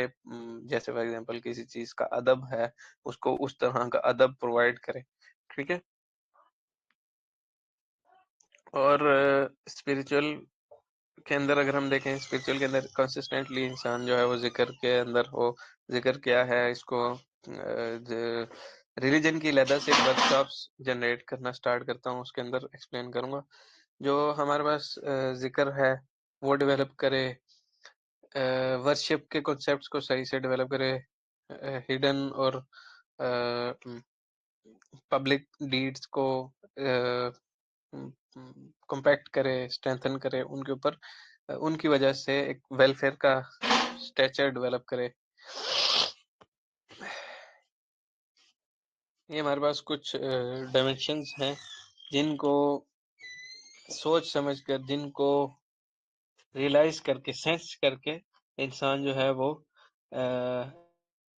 जैसे फॉर एग्जांपल किसी चीज का अदब है, उसको उस तरह का अदब प्रोवाइड करे, ठीक है। और स्पिरिचुअल के अंदर अगर हम देखें, स्पिरिचुअल के अंदर कंसिस्टेंटली इंसान जो है वो जिक्र के अंदर हो। जिक्र क्या है, इसको रिलीजन की लेदर से वर्कशॉप्स जनरेट करना स्टार्ट करता हूँ, उसके अंदर एक्सप्लेन करूंगा। जो हमारे पास जिक्र है वो डेवलप करे, वर्शिप के कॉन्सेप्ट्स को सही से डेवलप करे, हिडन और पब्लिक डीड्स को कॉम्पैक्ट करे, स्ट्रेंथन करे उनके ऊपर, उनकी वजह से एक वेलफेयर का स्ट्रक्चर डेवलप करे। ये हमारे पास कुछ डायमेंशंस हैं जिनको सोच समझ कर, जिनको रियलाइज करके, सेंस करके इंसान जो है वो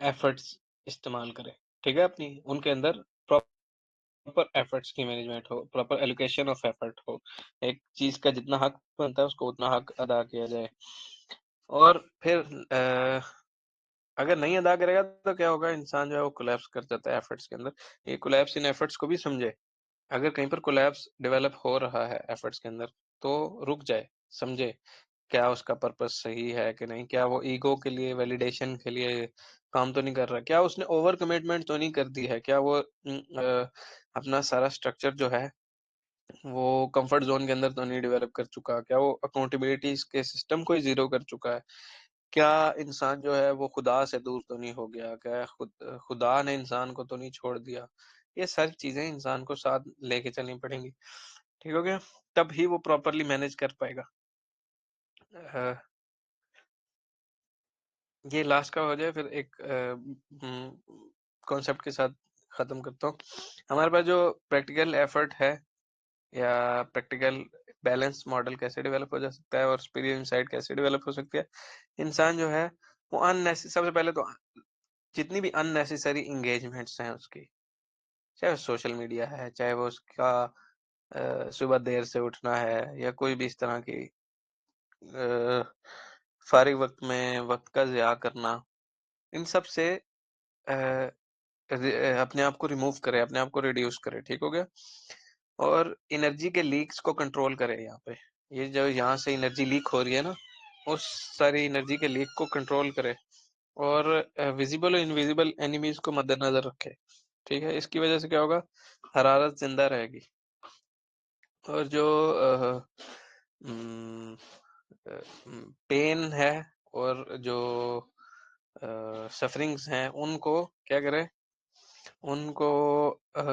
एफर्ट्स इस्तेमाल करे। ठीक है, अपनी उनके अंदर प्रॉपर एफर्ट्स की मैनेजमेंट हो, प्रॉपर एलोकेशन ऑफ एफर्ट हो, एक चीज का जितना हक बनता है उसको उतना हक अदा किया जाए। और फिर अगर नहीं अदा करेगा तो क्या होगा, इंसान जो है वो कोलैप्स कर जाता है एफर्ट्स के अंदर। ये कोलैप्स इन एफर्ट्स को भी समझे। अगर कहीं पर कोलैप्स डेवलप हो रहा है एफर्ट्स के अंदर तो रुक जाए, समझे क्या उसका पर्पस सही है कि नहीं, क्या वो ईगो के लिए, वैलिडेशन के लिए काम तो नहीं कर रहा, क्या उसने ओवर कमिटमेंट तो नहीं कर दी है, क्या वो अपना सारा स्ट्रक्चर जो है वो कंफर्ट जोन के अंदर तो नहीं डेवलप कर चुका, क्या वो अकाउंटेबिलिटी के सिस्टम को ही जीरो कर चुका है, क्या इंसान जो है वो खुदा से दूर तो नहीं हो गया, क्या खुदा ने इंसान को तो नहीं छोड़ दिया। ये सारी चीजें इंसान को साथ लेके चलनी पड़ेंगी। ठीक हो गया, तब ही वो प्रॉपरली मैनेज कर पाएगा। ये लास्ट का हो जाए, फिर एक कॉन्सेप्ट के साथ खत्म करता हूँ। हमारे पास जो प्रैक्टिकल एफर्ट है या प्रैक्टिकल बैलेंस मॉडल कैसे डेवलप हो जा सकता है और स्पिरिट इनसाइट कैसे डेवलप हो सकती है। इंसान जो है वो अननेसेसरी, सबसे पहले तो जितनी भी अननेसेसरी इंगेजमेंट्स हैं उसकी, चाहे वो सोशल मीडिया है, चाहे वो उसका सुबह देर से उठना है, या कोई भी इस तरह की फारिग वक्त में वक्त का ज़िया करना, इन सब से अपने आप को रिमूव करे, अपने आप को रिड्यूस करे। ठीक हो गया, और एनर्जी के लीक्स को कंट्रोल करे। यहाँ पे ये जो यहाँ से एनर्जी लीक हो रही है ना, उस सारी एनर्जी के लीक को कंट्रोल करे, और विजिबल और इनविजिबल एनिमीज को मद्देनजर रखे। ठीक है, इसकी वजह से क्या होगा, हरारत जिंदा रहेगी। और जो पेन है और जो सफरिंग्स हैं उनको क्या करे, उनको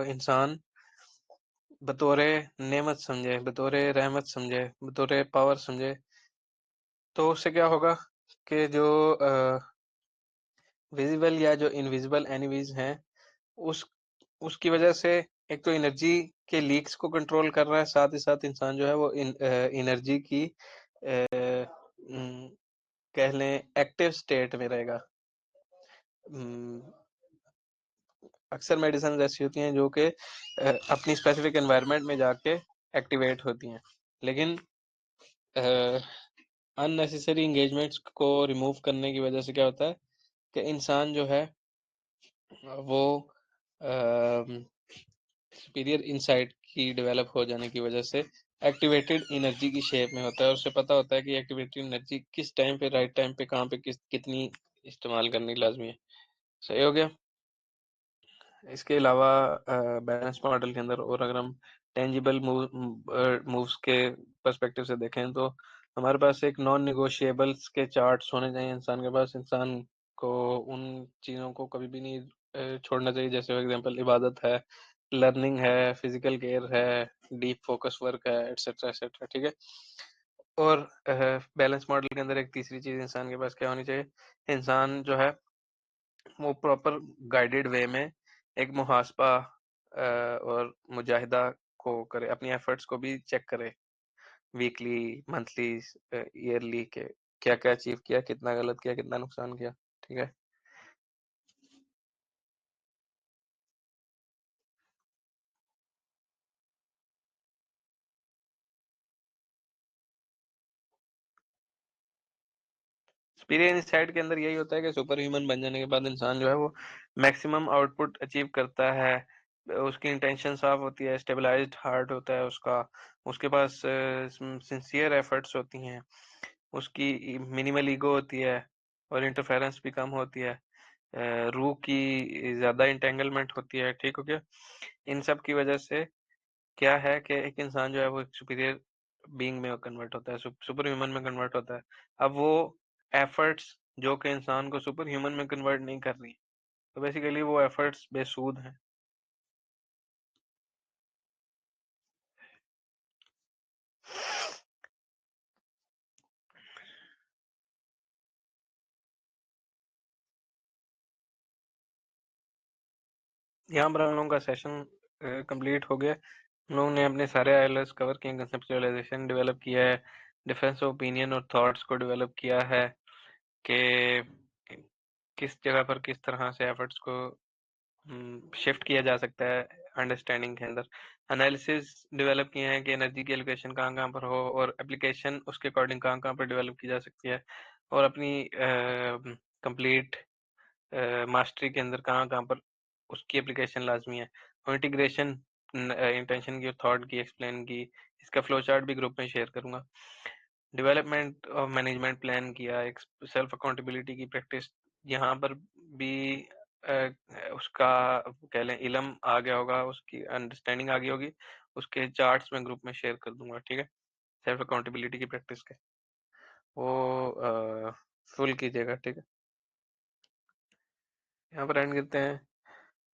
इंसान बतौरे नेमत समझे, बतौरे रहमत समझे, बतौरे पावर समझे। तो उससे क्या होगा कि जो विजिबल या जो इनविजिबल एनिमीज हैं उस उसकी वजह से एक तो एनर्जी के लीक्स को कंट्रोल कर रहा है, साथ ही साथ इंसान जो है वो एनर्जी की कह लें एक्टिव स्टेट में रहेगा। अक्सर मेडिसिन ऐसी होती हैं जो कि अपनी स्पेसिफिक एनवायरनमेंट में जाके एक्टिवेट होती हैं, लेकिन अननेसेसरी इंगेजमेंट्स को रिमूव करने की वजह से क्या होता है कि इंसान जो है वो सुपीरियर इनसाइट की डेवलप हो जाने की वजह से एक्टिवेटेड एनर्जी की शेप में होता है, और उसे पता होता है कि एक्टिवेटेड एनर्जी किस टाइम पे, राइट टाइम पे, कहाँ पे, कितनी इस्तेमाल करनी लाजमी है। सही हो गया। इसके अलावा बैलेंस मॉडल के अंदर, और अगर हम टेंजिबल मूव्स के पर्सपेक्टिव से देखें तो हमारे पास एक नॉन निगोशिएबल्स के चार्ट्स होने चाहिए इंसान के पास। इंसान को उन चीज़ों को कभी भी नहीं छोड़ना चाहिए, जैसे फॉर एग्जांपल इबादत है, लर्निंग है, फिजिकल केयर है, डीप फोकस वर्क है, एटसेट्रा एटसेट्रा। ठीक है, और बैलेंस मॉडल के अंदर एक तीसरी चीज़ इंसान के पास क्या होनी चाहिए, इंसान जो है वो प्रॉपर गाइडेड वे में एक मुहासबा और मुजाहिदा को करे, अपनी एफर्ट्स को भी चेक करे, वीकली, मंथली, ईयरली, के क्या क्या अचीव किया, कितना गलत किया, कितना नुकसान किया। ठीक है, स्पिरिट इनसाइट के अंदर यही होता है कि सुपर ह्यूमन बन जाने के बाद इंसान जो है वो मैक्सिमम आउटपुट अचीव करता है, उसकी इंटेंशन साफ होती है, स्टेबलाइज्ड हार्ट होता है उसका, उसके पास सिंसियर एफर्ट्स होती हैं, उसकी मिनिमल ईगो होती है, और इंटरफेरेंस भी कम होती है, रूह की ज्यादा इंटेंगलमेंट होती है। ठीक हो गया, इन सब की वजह से क्या है कि एक इंसान जो है वो एक सुपीरियर बीइंग में कन्वर्ट होता है, सुपर ह्यूमन में कन्वर्ट होता है। अब वो एफर्ट्स जो कि इंसान को सुपर ह्यूमन में कन्वर्ट नहीं कर रही, तो बेसिकली वो एफर्ट्स बेसूद हैं। यहाँ पर हम लोगों का सेशन कंप्लीट हो गया। हम लोगों ने अपने सारे आइलैंड्स कवर किए, कंसेप्चुअलाइजेशन डेवलप किया है, डिफरेंस ऑफ ओपिनियन और थॉट्स को डेवलप किया है कि किस जगह पर किस तरह से एफर्ट्स को शिफ्ट किया जा सकता है अंडरस्टैंडिंग के अंदर। एनालिसिस डेवलप किए हैं कि एनर्जी की एलोकेशन कहाँ कहाँ पर हो और एप्लीकेशन उसके अकॉर्डिंग कहाँ कहाँ पर डेवलप की जा सकती है, और अपनी कंप्लीट मास्टरी के अंदर कहाँ कहाँ पर उसकी एप्लीकेशन लाजमी है। और इंटीग्रेशन इंटेंशन की और थॉट की एक्सप्लेन की, इसका फ्लो चार्ट भी ग्रुप में शेयर करूंगा। डेवलपमेंट ऑफ मैनेजमेंट प्लान किया, एक सेल्फ अकाउंटेबिलिटी की प्रैक्टिस, यहाँ पर भी उसका कह लें इलम आ गया होगा, उसकी अंडरस्टैंडिंग आ गई होगी, उसके चार्ट्स में ग्रुप में शेयर कर दूंगा, ठीक है। सेल्फ अकाउंटेबिलिटी की प्रैक्टिस के वो फुल कीजिएगा, ठीक है। यहाँ पर एंड करते हैं।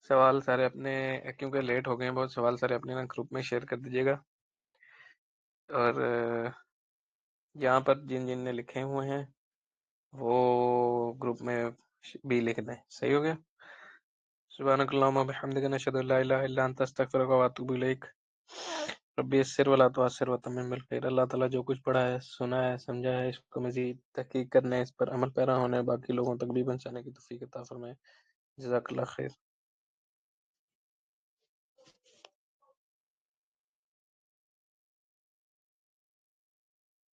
सवाल सारे अपने, क्योंकि लेट हो गए हैं बहुत, सवाल सारे अपने ना ग्रुप में शेयर कर दीजिएगा, और यहाँ पर जिन जिन ने लिखे हुए हैं वो ग्रुप में भी लिख दें। सही हो गया। सुब्हानकल्लाहुम्मा व बिहम्दिका नशहदु अल्ला इलाहा इल्ला अंता अस्तगफिरुका व अतूबु इलैक। रब्बी यस्सिर वला तुअस्सिर व तम्मिम बिल खैर। अल्लाह ताला जो कुछ पढ़ा है, सुना है, समझा है, इसको मजीद तहकीक करने, इस पर अमल पैरा होने, बाकी लोगों तक भी पहुंचाने की तौफीक अता फरमाए। जज़ाकल्लाह खैर।